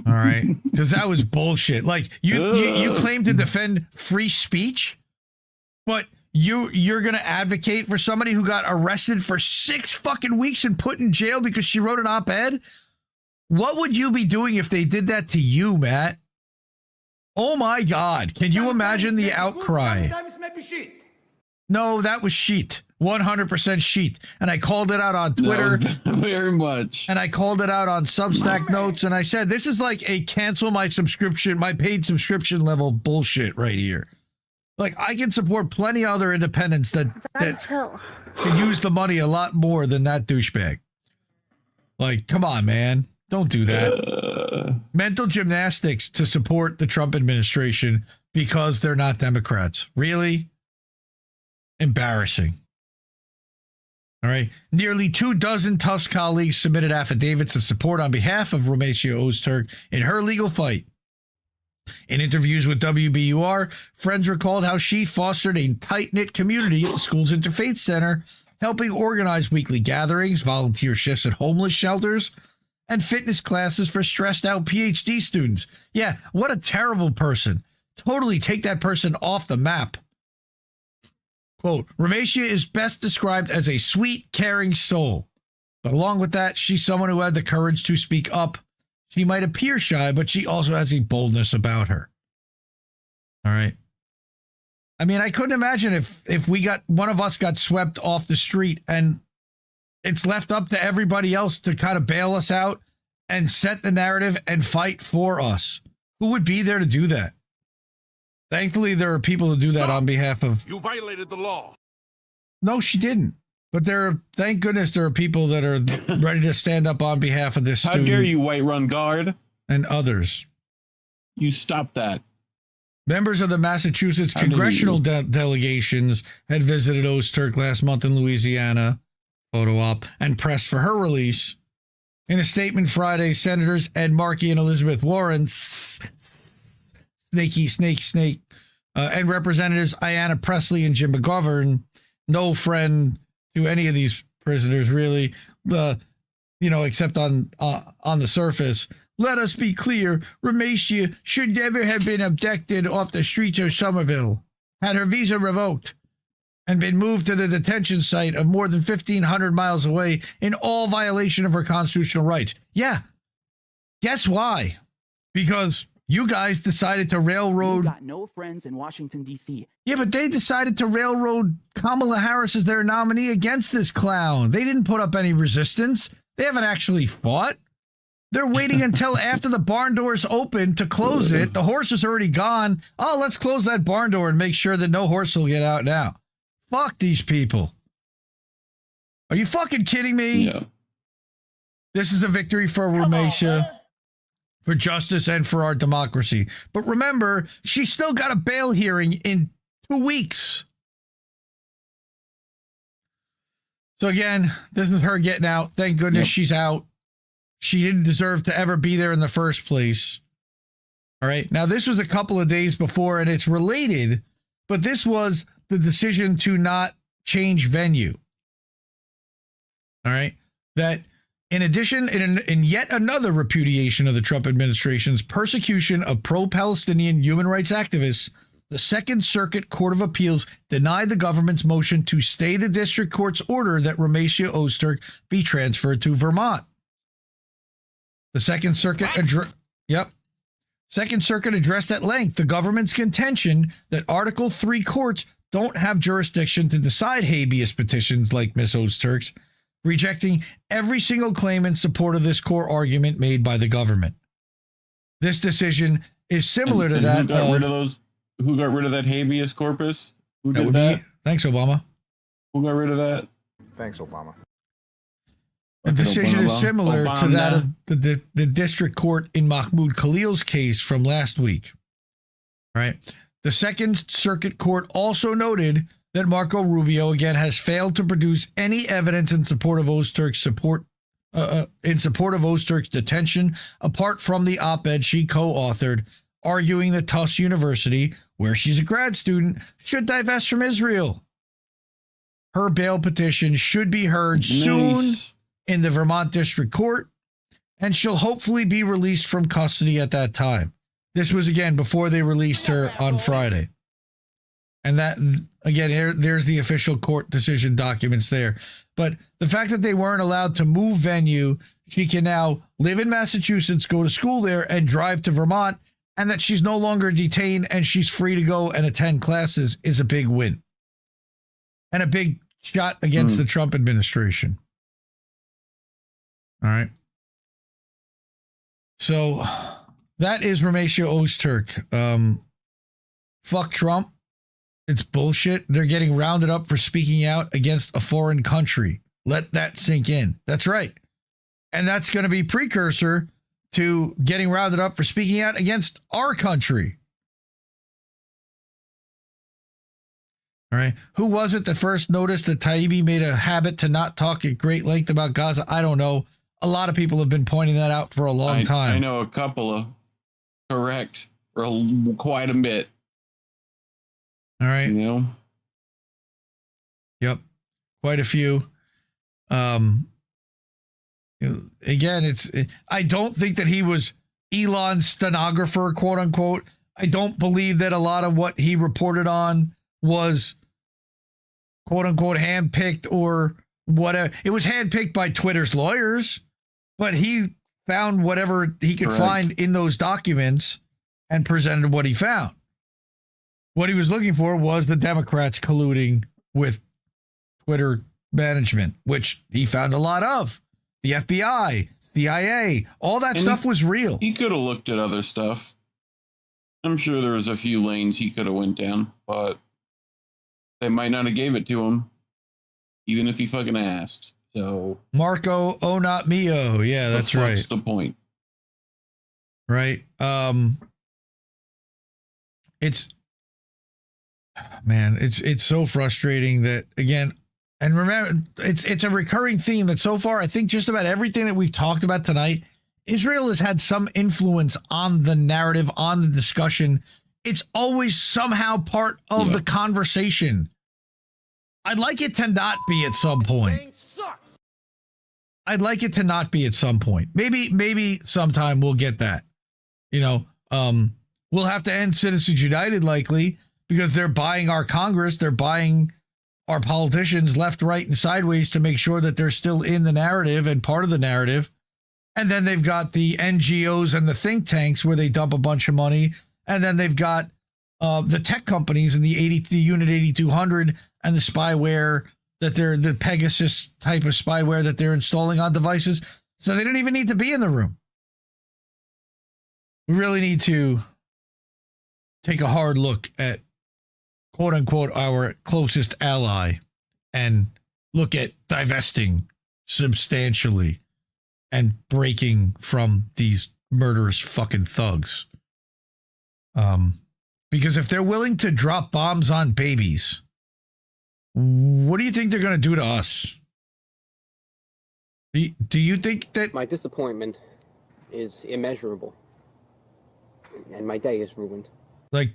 All right, because that was bullshit. Like you claim to defend free speech, but you're gonna advocate for somebody who got arrested for 6 fucking weeks and put in jail because she wrote an op-ed. What would you be doing if they did that to you, Matt? Oh my God! Can you imagine the outcry? No, that was sheet. 100% sheet. And I called it out on Twitter. Very much. And I called it out on Substack notes. And I said, this is like a cancel my subscription, my paid subscription level bullshit right here. Like, I can support plenty of other independents that can use the money a lot more than that douchebag. Like, come on, man. Don't do that. Mental gymnastics to support the Trump administration because they're not Democrats. Really? Embarrassing. All right. Nearly 24 Tufts colleagues submitted affidavits of support on behalf of Rumyesa Öztürk in her legal fight. In interviews with WBUR, friends recalled how she fostered a tight-knit community at the school's interfaith center, helping organize weekly gatherings, volunteer shifts at homeless shelters, and fitness classes for stressed-out PhD students. Yeah, what a terrible person. Totally take that person off the map. Quote, Rumyesa is best described as a sweet, caring soul. But along with that, she's someone who had the courage to speak up. She might appear shy, but she also has a boldness about her. All right. I mean, I couldn't imagine if one of us got swept off the street and it's left up to everybody else to kind of bail us out and set the narrative and fight for us. Who would be there to do that? Thankfully, there are people who do that on behalf of... You violated the law. No, she didn't. But thank goodness there are people that are ready to stand up on behalf of this student. How dare you, White Run Guard? And others. You stop that. Members of the Massachusetts congressional delegations had visited Ozturk last month in Louisiana, photo op, and pressed for her release. In a statement Friday, Senators Ed Markey and Elizabeth Warren... snake, and Representatives Ayanna Pressley and Jim McGovern, no friend to any of these prisoners, really, except on the surface. Let us be clear, Rumyesa should never have been abducted off the streets of Somerville, had her visa revoked, and been moved to the detention site of more than 1,500 miles away in all violation of her constitutional rights. Yeah. Guess why? Because... you guys decided to railroad... You got no friends in Washington, D.C. Yeah, but they decided to railroad Kamala Harris as their nominee against this clown. They didn't put up any resistance. They haven't actually fought. They're waiting until after the barn doors open to close it. The horse is already gone. Oh, let's close that barn door and make sure that no horse will get out now. Fuck these people. Are you fucking kidding me? Yeah. This is a victory for Rumyesa. For justice and for our democracy. But remember, she's still got a bail hearing in 2 weeks. So again, this is her getting out. Thank goodness she's out. She didn't deserve to ever be there in the first place. All right. Now, this was a couple of days before, and it's related, but this was the decision to not change venue. All right. That... in addition, in yet another repudiation of the Trump administration's persecution of pro-Palestinian human rights activists, the Second Circuit Court of Appeals denied the government's motion to stay the district court's order that Rumyesa Öztürk be transferred to Vermont. The Second Circuit Second Circuit addressed at length the government's contention that Article 3 courts don't have jurisdiction to decide habeas petitions like Ms. Ozturk's, rejecting every single claim in support of this core argument made by the government. This decision is similar to that who got rid of that habeas corpus? Who did that? Thanks, Obama. Who got rid of that? Thanks, Obama. The decision is similar to that of the district court in Mahmoud Khalil's case from last week. All right. The Second Circuit Court also noted that Marco Rubio again has failed to produce any evidence in support of Ozturk's detention, apart from the op-ed she co-authored, arguing that Tufts University, where she's a grad student, should divest from Israel. Her bail petition should be heard soon in the Vermont District Court, and she'll hopefully be released from custody at that time. This was, again, before they released her on Friday. And that, again, there's the official court decision documents there. But the fact that they weren't allowed to move venue, she can now live in Massachusetts, go to school there, and drive to Vermont, and that she's no longer detained and she's free to go and attend classes is a big win. And a big shot against the Trump administration. All right. So that is Rumyesa Öztürk. Fuck Trump. It's bullshit. They're getting rounded up for speaking out against a foreign country. Let that sink in. That's right. And that's going to be precursor to getting rounded up for speaking out against our country. All right. Who was it that first noticed that Taibbi made a habit to not talk at great length about Gaza? I don't know. A lot of people have been pointing that out for a long time. I know a couple of correct for quite a bit. All right. You know? Yep. Quite a few. Again, I don't think that he was Elon's stenographer, quote unquote. I don't believe that a lot of what he reported on was quote unquote handpicked or whatever. It was handpicked by Twitter's lawyers, but he found whatever he could find in those documents and presented what he found. What he was looking for was the Democrats colluding with Twitter management, which he found a lot of. The FBI, CIA, all that stuff was real. He could have looked at other stuff. I'm sure there was a few lanes he could have went down, but they might not have gave it to him, even if he fucking asked. So Marco, oh not mio. Yeah, that's right. That's the point. Right. It's so frustrating that, again, and remember, it's a recurring theme that so far, I think just about everything that we've talked about tonight, Israel has had some influence on the narrative, on the discussion. It's always somehow part of the conversation. I'd like it to not be at some point. I'd like it to not be at some point. Maybe sometime we'll get that. You know, we'll have to end Citizens United likely because they're buying our Congress. They're buying our politicians left, right, and sideways to make sure that they're still in the narrative and part of the narrative. And then they've got the NGOs and the think tanks where they dump a bunch of money. And then they've got the tech companies and the Unit 8200 and the spyware that they're the Pegasus type of spyware that they're installing on devices. So they don't even need to be in the room. We really need to take a hard look at, quote unquote, our closest ally and look at divesting substantially and breaking from these murderous fucking thugs. Because if they're willing to drop bombs on babies, what do you think they're going to do to us? Do you think that... My disappointment is immeasurable. And my day is ruined. Like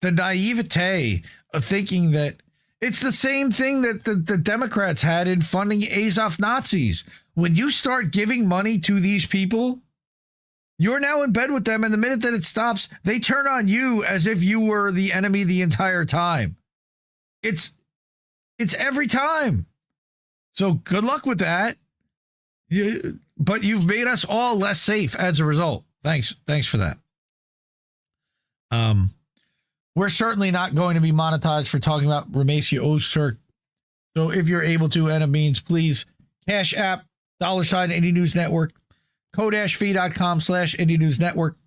the naivete of thinking that it's the same thing that the Democrats had in funding Azov Nazis. When you start giving money to these people, you're now in bed with them, and the minute that it stops, they turn on you as if you were the enemy the entire time. It's every time. So good luck with that. But you've made us all less safe as a result. Thanks for that. We're certainly not going to be monetized for talking about Rumyesa Öztürk. So if you're able to, and it means, please, Cash App, $ Indie News Network, ko-fi.com/Indie News Network,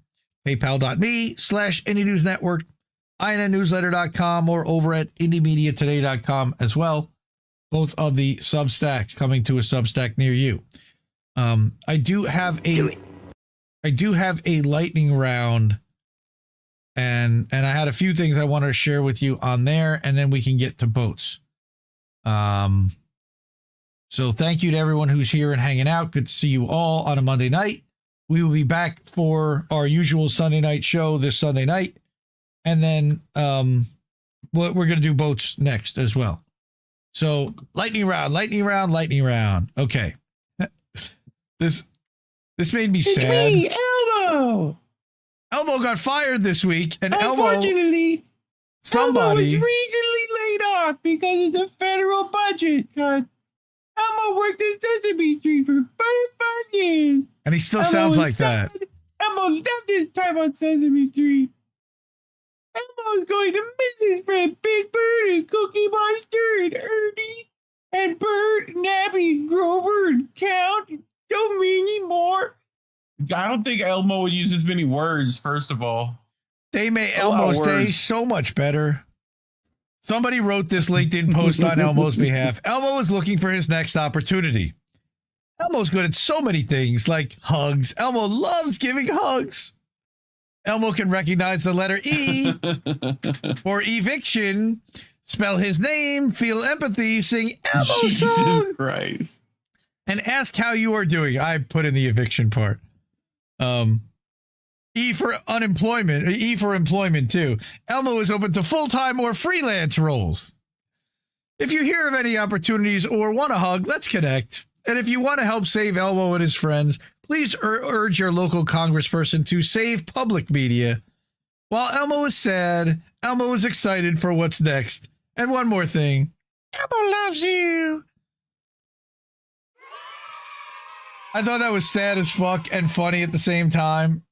paypal.me/Indie News Network, INNnewsletter.com, or over at indiemediatoday.com as well. Both of the Substacks coming to a Substack near you. I do have a lightning round, and I had a few things I wanted to share with you on there, and then we can get to boats. So thank you to everyone who's here and hanging out. Good to see you all on a Monday night. We will be back for our usual Sunday night show this Sunday night. And then we're going to do boats next as well. So lightning round. Okay. This made me sad. It's me, Elmo. Elmo got fired this week, and Unfortunately, somebody Elmo was recently laid off because of the federal budget cut. Elmo worked in Sesame Street for 35 years. And he still sounds like that. Elmo loved his time on Sesame Street. Elmo's going to miss his friend Big Bird and Cookie Monster and Ernie and Bert and Abby and Grover and Count and so many more. I don't think Elmo would use as many words, first of all. They made Elmo's day so much better. Somebody wrote this LinkedIn post on Elmo's behalf. Elmo is looking for his next opportunity. Elmo's good at so many things, like hugs. Elmo loves giving hugs. Elmo can recognize the letter E for eviction, spell his name, feel empathy, sing Elmo's song. Jesus Christ. And ask how you are doing. I put in the eviction part. E for unemployment. E for employment, too. Elmo is open to full-time or freelance roles. If you hear of any opportunities or want a hug, let's connect. And if you want to help save Elmo and his friends, please urge your local congressperson to save public media. While Elmo is sad, Elmo is excited for what's next. And one more thing. Elmo loves you. I thought that was sad as fuck and funny at the same time.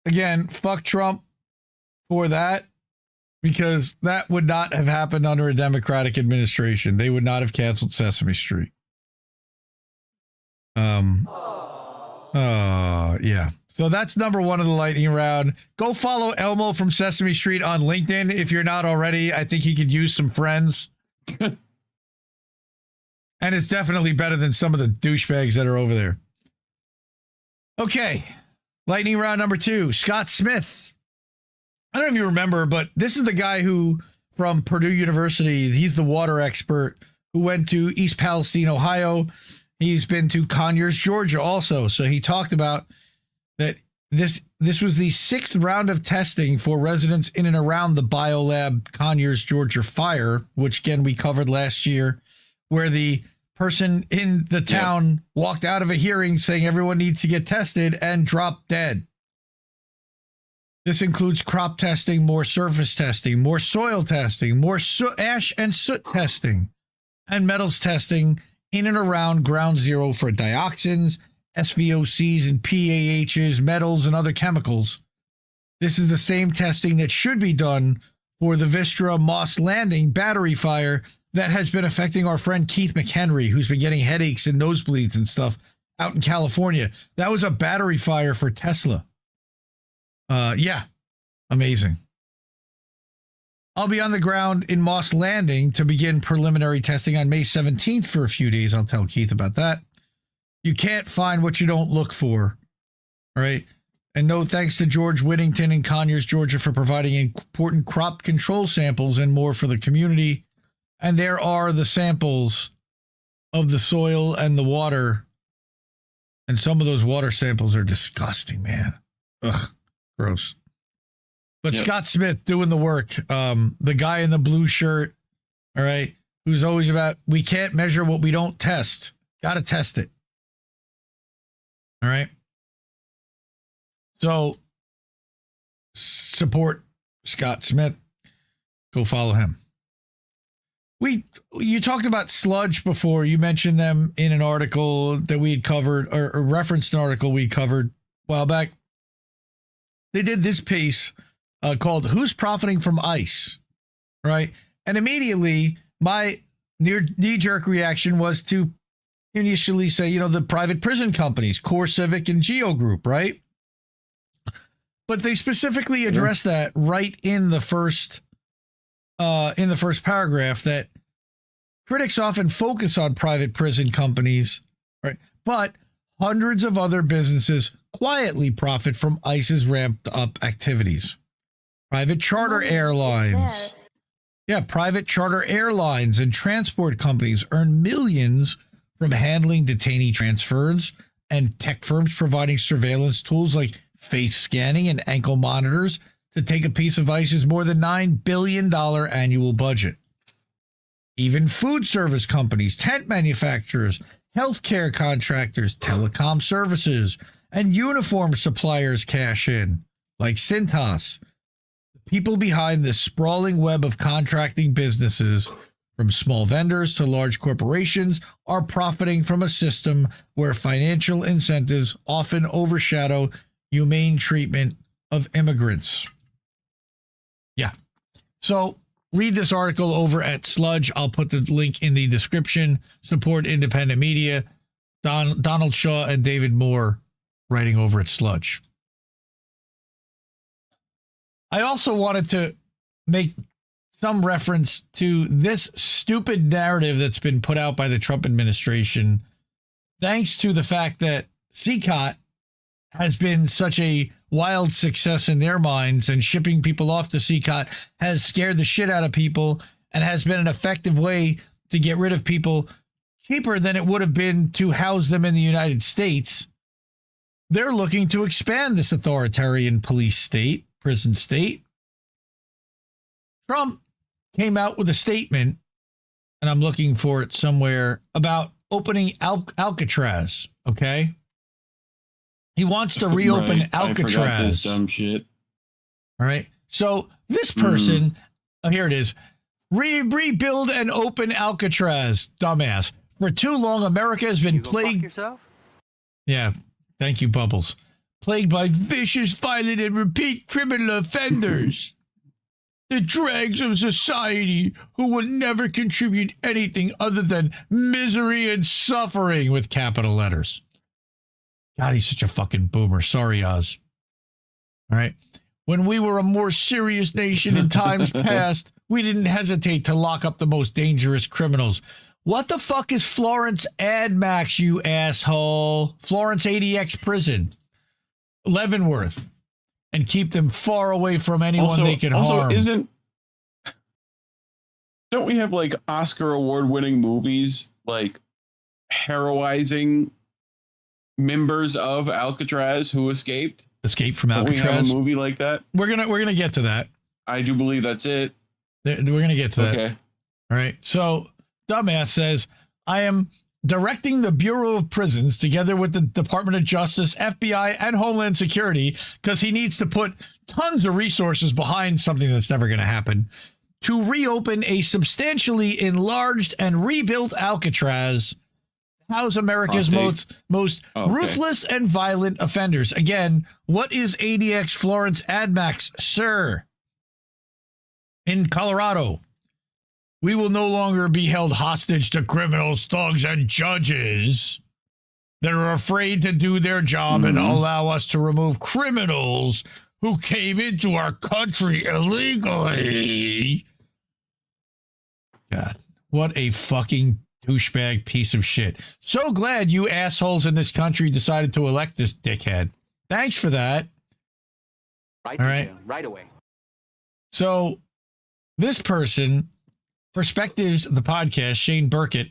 Again, fuck Trump for that, because that would not have happened under a Democratic administration. They would not have canceled Sesame Street. Yeah. So that's number one of the lightning round. Go follow Elmo from Sesame Street on LinkedIn if you're not already. I think he could use some friends. And it's definitely better than some of the douchebags that are over there. Okay. Lightning round number 2. Scott Smith. I don't know if you remember, but this is the guy who, from Purdue University, he's the water expert who went to East Palestine, Ohio. He's been to Conyers, Georgia also. So he talked about that this was the 6th round of testing for residents in and around the biolab Conyers, Georgia fire, which again we covered last year, where the person in the town walked out of a hearing saying everyone needs to get tested and dropped dead. This includes crop testing, more surface testing, more soil testing, more ash and soot testing, and metals testing in and around ground zero for dioxins, SVOCs and PAHs, metals, and other chemicals. This is the same testing that should be done for the Vistra Moss Landing battery fire that has been affecting our friend Keith McHenry, who's been getting headaches and nosebleeds and stuff out in California. That was a battery fire for Tesla. Yeah, amazing. I'll be on the ground in Moss Landing to begin preliminary testing on May 17th for a few days. I'll tell Keith about that. You can't find what you don't look for, right? And no thanks to George Whittington in Conyers, Georgia, for providing important crop control samples and more for the community. And there are the samples of the soil and the water. And some of those water samples are disgusting, man. Ugh, gross. But Scott Smith doing the work, the guy in the blue shirt, all right, who's always about, we can't measure what we don't test. Got to test it. All right. So support Scott Smith. Go follow him. You talked about sludge before. You mentioned them in an article that we had covered, or referenced an article we covered a while back. they did this piece called "Who's Profiting from ICE?" Right, and immediately my knee-jerk reaction was to initially say, the private prison companies, Core Civic and Geo Group, right? But they specifically address that right in the first paragraph, that critics often focus on private prison companies, right? But hundreds of other businesses quietly profit from ICE's ramped up activities. Private charter airlines. Yeah, private charter airlines and transport companies earn millions from handling detainee transfers, and tech firms providing surveillance tools like face scanning and ankle monitors to take a piece of ICE's more than $9 billion annual budget. Even food service companies, tent manufacturers, healthcare contractors, telecom services, and uniform suppliers cash in, like Cintas. The people behind this sprawling web of contracting businesses, from small vendors to large corporations, are profiting from a system where financial incentives often overshadow humane treatment of immigrants. Yeah. So read this article over at Sludge. I'll put the link in the description. Support independent media. Donald Shaw and David Moore writing over at Sludge. I also wanted to make some reference to this stupid narrative that's been put out by the Trump administration, thanks to the fact that CCOT has been such a wild success in their minds, and shipping people off to CCOT has scared the shit out of people and has been an effective way to get rid of people cheaper than it would have been to house them in the United States. They're looking to expand this authoritarian police state, prison state. Trump came out with a statement, and I'm looking for it somewhere, about opening Alcatraz, okay? He wants to reopen Alcatraz. I forgot this dumb shit. All right. So this person, here it is. Rebuild and open Alcatraz, dumbass. For too long, America has been plagued. Fuck yourself? Yeah. Thank you, Bubbles. Plagued by vicious, violent, and repeat criminal offenders. The dregs of society who will never contribute anything other than misery and suffering, with capital letters. God, he's such a fucking boomer. Sorry, Oz. All right. When we were a more serious nation in times past, we didn't hesitate to lock up the most dangerous criminals. What the fuck is Florence AdMax, you asshole? Florence ADX prison. Leavenworth. And keep them far away from anyone they can harm. Don't we have like Oscar award-winning movies like heroizing members of Alcatraz who escaped from Alcatraz? Don't we have a movie like that? We're gonna get to that. I do believe that's it. We're gonna get to that. Okay. All right. So dumbass says, I am directing the Bureau of Prisons together with the Department of Justice, FBI, and Homeland Security, because he needs to put tons of resources behind something that's never going to happen, to reopen a substantially enlarged and rebuilt Alcatraz, house America's most ruthless and violent offenders. Again, what is ADX Florence AdMax, sir? In Colorado. We will no longer be held hostage to criminals, thugs, and judges that are afraid to do their job and allow us to remove criminals who came into our country illegally. God, what a fucking douchebag piece of shit. So glad you assholes in this country decided to elect this dickhead. Thanks for that. Right, all right. Right away. So this person, Perspectives, the podcast, Shane Burkett,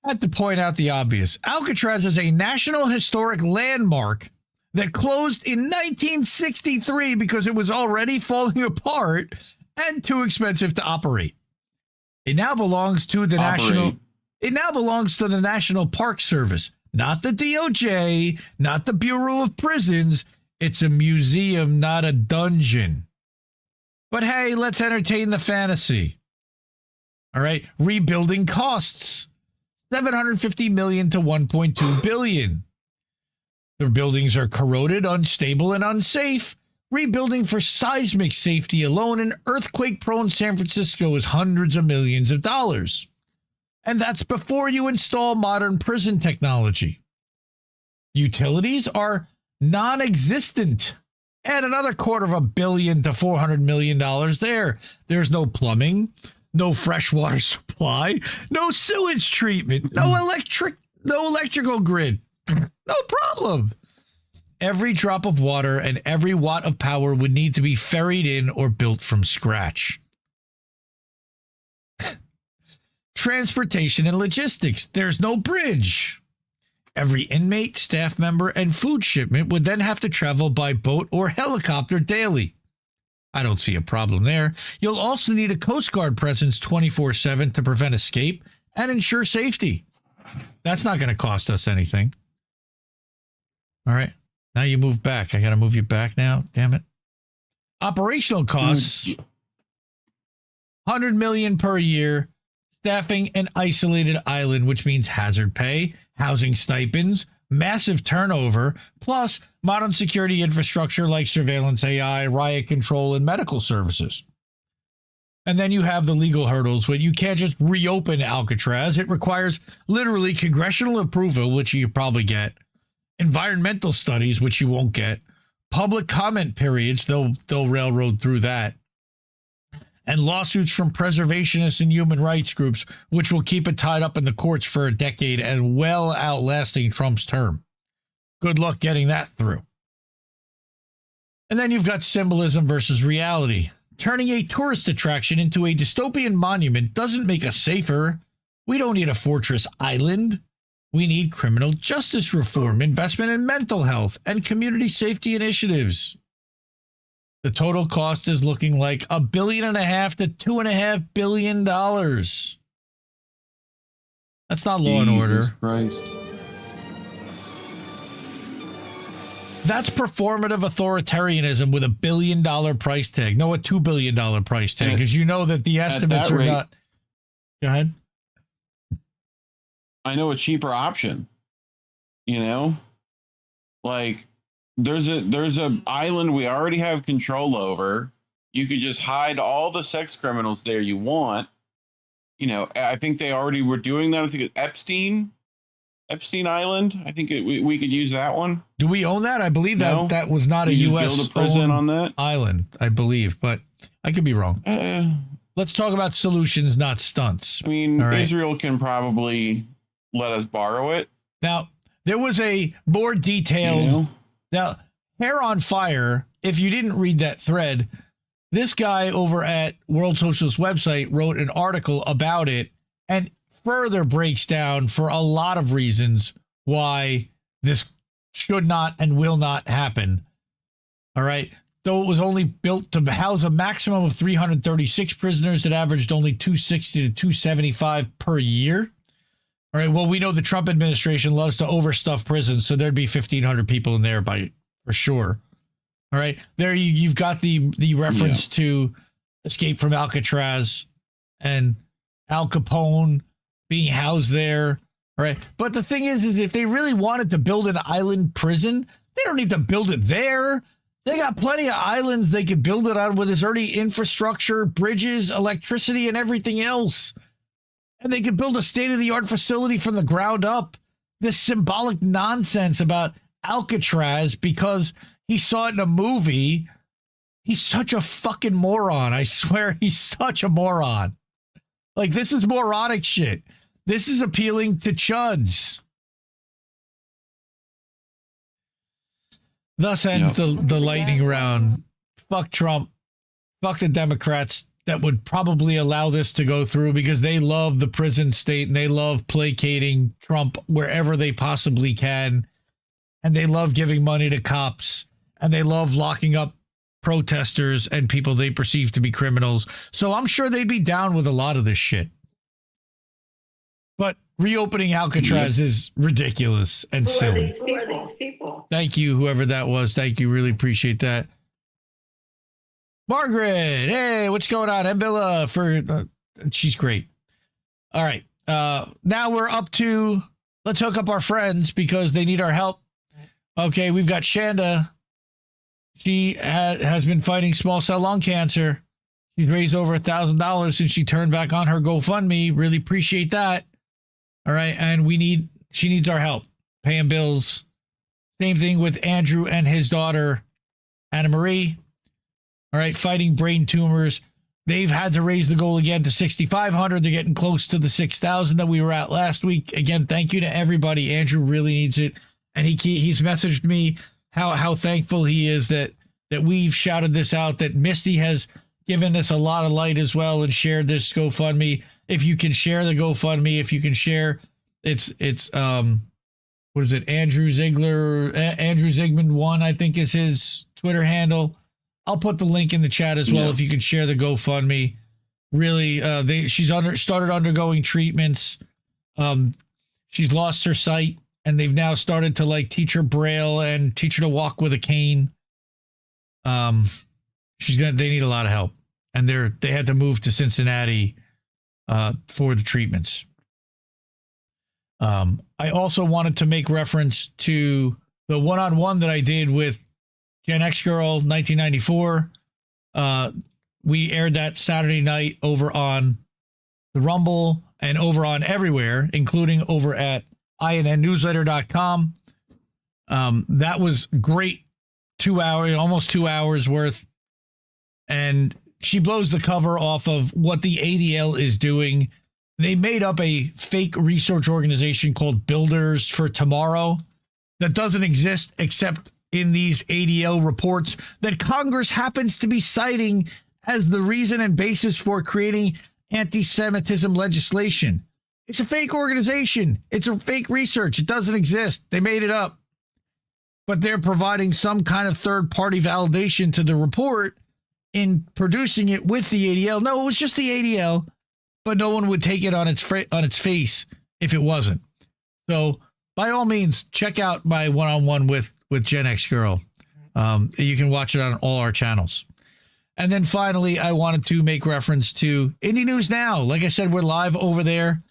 had to point out the obvious. Alcatraz is a National Historic Landmark that closed in 1963 because it was already falling apart and too expensive to operate. It now belongs to the National Park Service, not the DOJ, not the Bureau of Prisons. It's a museum, not a dungeon. But hey, let's entertain the fantasy. All right, rebuilding costs $750 million to $1.2 billion. Their buildings are corroded, unstable, and unsafe. Rebuilding for seismic safety alone in earthquake-prone San Francisco is hundreds of millions of dollars. And that's before you install modern prison technology. Utilities are non-existent. Add another $250 million to $400 million there. There's no plumbing, no fresh water supply, no sewage treatment, no electrical grid. No problem. Every drop of water and every watt of power would need to be ferried in or built from scratch. Transportation and logistics. There's no bridge. Every inmate, staff member, and food shipment would then have to travel by boat or helicopter daily. I don't see a problem there. You'll also need a Coast Guard presence 24/7 to prevent escape and ensure safety. That's not going to cost us anything. All right. Now you move back. I got to move you back now. Damn it. Operational costs, $100 million per year. Staffing an isolated island, which means hazard pay, housing stipends, massive turnover, plus modern security infrastructure like surveillance AI, riot control, and medical services. And then you have the legal hurdles where you can't just reopen Alcatraz. It requires literally congressional approval, which you probably get, environmental studies, which you won't get, public comment periods, they'll railroad through that, and lawsuits from preservationists and human rights groups, which will keep it tied up in the courts for a decade and well outlasting Trump's term. Good luck getting that through. And then you've got symbolism versus reality. Turning a tourist attraction into a dystopian monument doesn't make us safer. We don't need a fortress island. We need criminal justice reform, investment in mental health, and community safety initiatives. The total cost is looking like $1.5 billion to $2.5 billion. That's not law and order. Christ. That's performative authoritarianism with $1 billion price tag. No, a $2 billion price tag, because you know that the estimates are not. Go ahead. I know a cheaper option. You know, like there's a island we already have control over. You could just hide all the sex criminals there you want. You know, I think they already were doing that. I think it's Epstein Island. I think we could use that one. Do we own that? I believe that was not a U.S. build a prison on that island, I believe, but I could be wrong. Let's talk about solutions, not stunts. I mean, Israel can probably let us borrow it. Now, there was a more detailed... Now, Hair on Fire, if you didn't read that thread, this guy over at World Socialist website wrote an article about it and further breaks down for a lot of reasons why this should not and will not happen. All right. Though it was only built to house a maximum of 336 prisoners, it averaged only 260 to 275 per year. All right. Well, we know the Trump administration loves to overstuff prisons, so there'd be 1,500 people in there for sure. All right. There you've got the reference to Escape from Alcatraz and Al Capone being housed there. All right. But the thing is if they really wanted to build an island prison, they don't need to build it there. They got plenty of islands they could build it on where there's already infrastructure, bridges, electricity, and everything else. And they could build a state-of-the-art facility from the ground up. This symbolic nonsense about Alcatraz because he saw it in a movie. He's such a fucking moron. I swear he's such a moron. Like, this is moronic shit. This is appealing to chuds. Thus ends the lightning round. Fuck Trump. Fuck the Democrats that would probably allow this to go through because they love the prison state and they love placating Trump wherever they possibly can. And they love giving money to cops and they love locking up protesters and people they perceive to be criminals. So I'm sure they'd be down with a lot of this shit. But reopening Alcatraz is ridiculous and silly. Who are these people? Thank you, whoever that was. Thank you. Really appreciate that. Margaret, hey, what's going on? And Villa she's great. All right. Now we're up to, let's hook up our friends because they need our help. Okay, we've got Shanda. She has been fighting small cell lung cancer. She's raised over $1,000 since she turned back on her GoFundMe. Really appreciate that. All right, and she needs our help paying bills. Same thing with Andrew and his daughter, Anna Marie. All right, fighting brain tumors. They've had to raise the goal again to 6,500. They're getting close to the 6,000 that we were at last week. Again, thank you to everybody. Andrew really needs it, and he's messaged me how thankful he is that we've shouted this out. That Misty has given us a lot of light as well and shared this GoFundMe. If you can share the GoFundMe, if you can share, it's what is it? Andrew Zigman 1, I think is his Twitter handle. I'll put the link in the chat as well if you can share the GoFundMe. Really, she's started undergoing treatments. She's lost her sight, and they've now started to like teach her Braille and teach her to walk with a cane. They need a lot of help, and they had to move to Cincinnati for the treatments. I also wanted to make reference to the one-on-one that I did with Gen X Girl 1994. We aired that Saturday night over on the Rumble and over on everywhere, including over at INNnewsletter.com. That was great. 2 hours, almost 2 hours worth. And she blows the cover off of what the ADL is doing. They made up a fake research organization called Builders for Tomorrow that doesn't exist except in these ADL reports that Congress happens to be citing as the reason and basis for creating anti-Semitism legislation. It's a fake organization. It's a fake research. It doesn't exist. They made it up. But they're providing some kind of third-party validation to the report in producing it with the ADL. No, it was just the ADL, but no one would take it on its face if it wasn't. So by all means, check out my one-on-one with Gen X Girl. You can watch it on all our channels. And then finally, I wanted to make reference to Indie News Now. Like I said, we're live over there.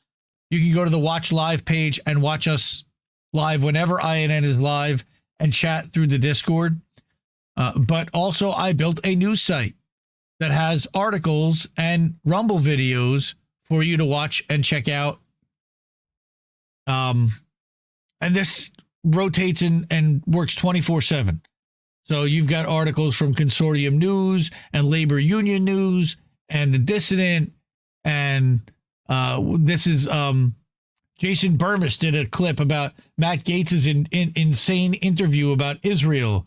You can go to the Watch Live page and watch us live whenever INN is live and chat through the Discord. But also, I built a news site that has articles and Rumble videos for you to watch and check out. And this rotates and works 24/7. So you've got articles from Consortium News and Labor Union News and The Dissident. And this is Jason Burmis did a clip about Matt Gaetz's insane interview about Israel.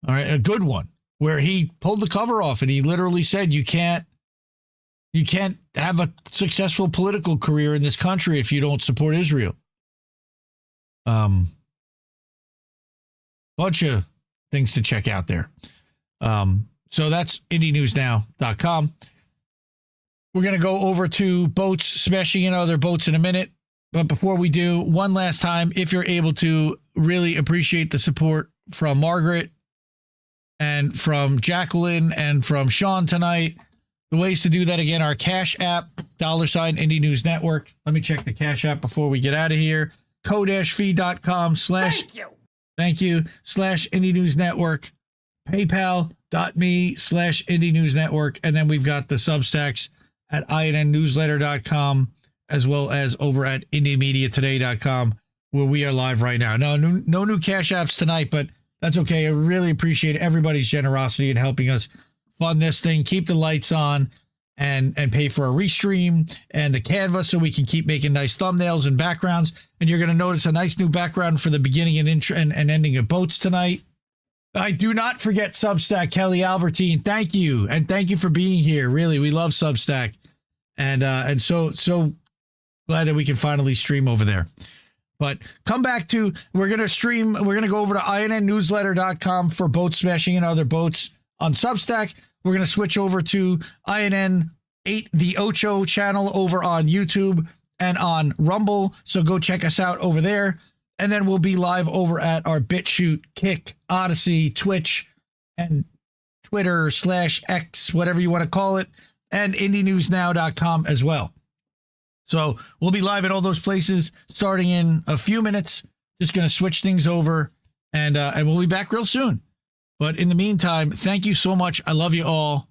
All right, a good one, where he pulled the cover off and he literally said, you can't have a successful political career in this country if you don't support Israel. Bunch of things to check out there. So that's IndieNewsNow.com. We're going to go over to boats, smashing in other boats in a minute. But before we do, one last time, if you're able to, really appreciate the support from Margaret and from Jacqueline and from Sean tonight. The ways to do that, again, our Cash App, $ Indie News Network. Let me check the Cash App before we get out of here. ko-fi.com/ Thank you. /Indie News Network. PayPal.me/Indie News Network. And then we've got the Substacks at INNnewsletter.com, as well as over at IndieMediaToday.com, where we are live right now. No new Cash Apps tonight, but that's okay. I really appreciate everybody's generosity in helping us fund this thing, keep the lights on, and pay for a restream and the Canva so we can keep making nice thumbnails and backgrounds. And you're going to notice a nice new background for the beginning and intro and ending of boats tonight. I do not forget Substack, Kelly Albertine. Thank you. And thank you for being here. Really, we love Substack. And so glad that we can finally stream over there. But come back to, we're going to go over to INNnewsletter.com for boat smashing and other boats on Substack. We're going to switch over to INN 8, the Ocho channel over on YouTube and on Rumble. So go check us out over there. And then we'll be live over at our Bitchute, Kick, Odysee, Twitch, and Twitter /X, whatever you want to call it, and IndieNewsNow.com as well. So we'll be live at all those places starting in a few minutes. Just going to switch things over And we'll be back real soon. But in the meantime, thank you so much. I love you all.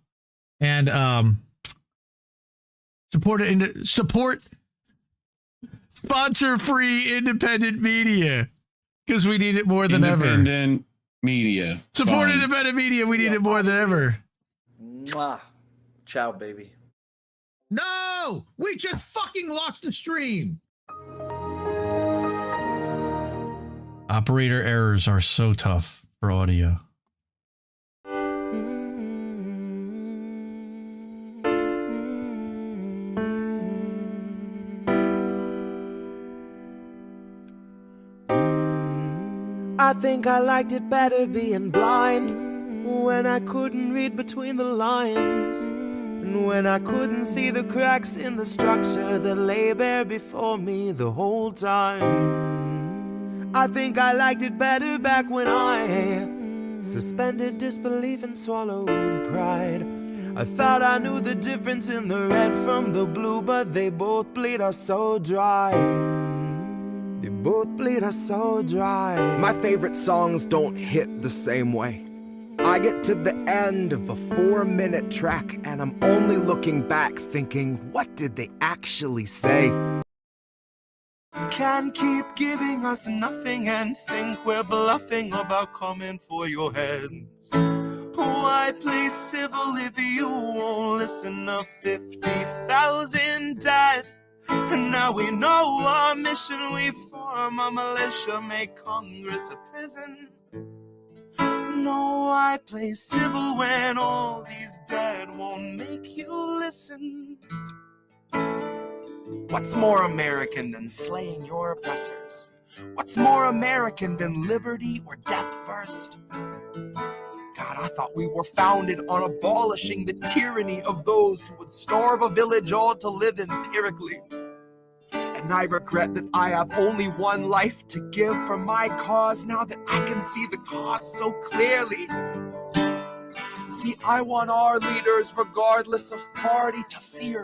And support sponsor-free independent media, because we need it more than ever. Independent media. Support independent media. We need it more than ever. Mwah. Ciao, baby. No! We just fucking lost the stream! Operator errors are so tough for audio. I think I liked it better being blind, when I couldn't read between the lines, and when I couldn't see the cracks in the structure that lay bare before me the whole time. I think I liked it better back when I suspended disbelief and swallowed pride. I thought I knew the difference in the red from the blue, but they both bleed us so dry. They both bleed us so dry. My favorite songs don't hit the same way. I get to the end of a 4-minute track and I'm only looking back thinking, what did they actually say? Can't keep giving us nothing and think we're bluffing about coming for your heads. Why play civil if you won't listen to 50,000 dead? And now we know our mission, we form a militia, make Congress a prison. No, I play civil when all these dead won't make you listen. What's more American than slaying your oppressors? What's more American than liberty or death first? God, I thought we were founded on abolishing the tyranny of those who would starve a village all to live empirically. And I regret that I have only one life to give for my cause now that I can see the cause so clearly. See, I want our leaders, regardless of party, to fear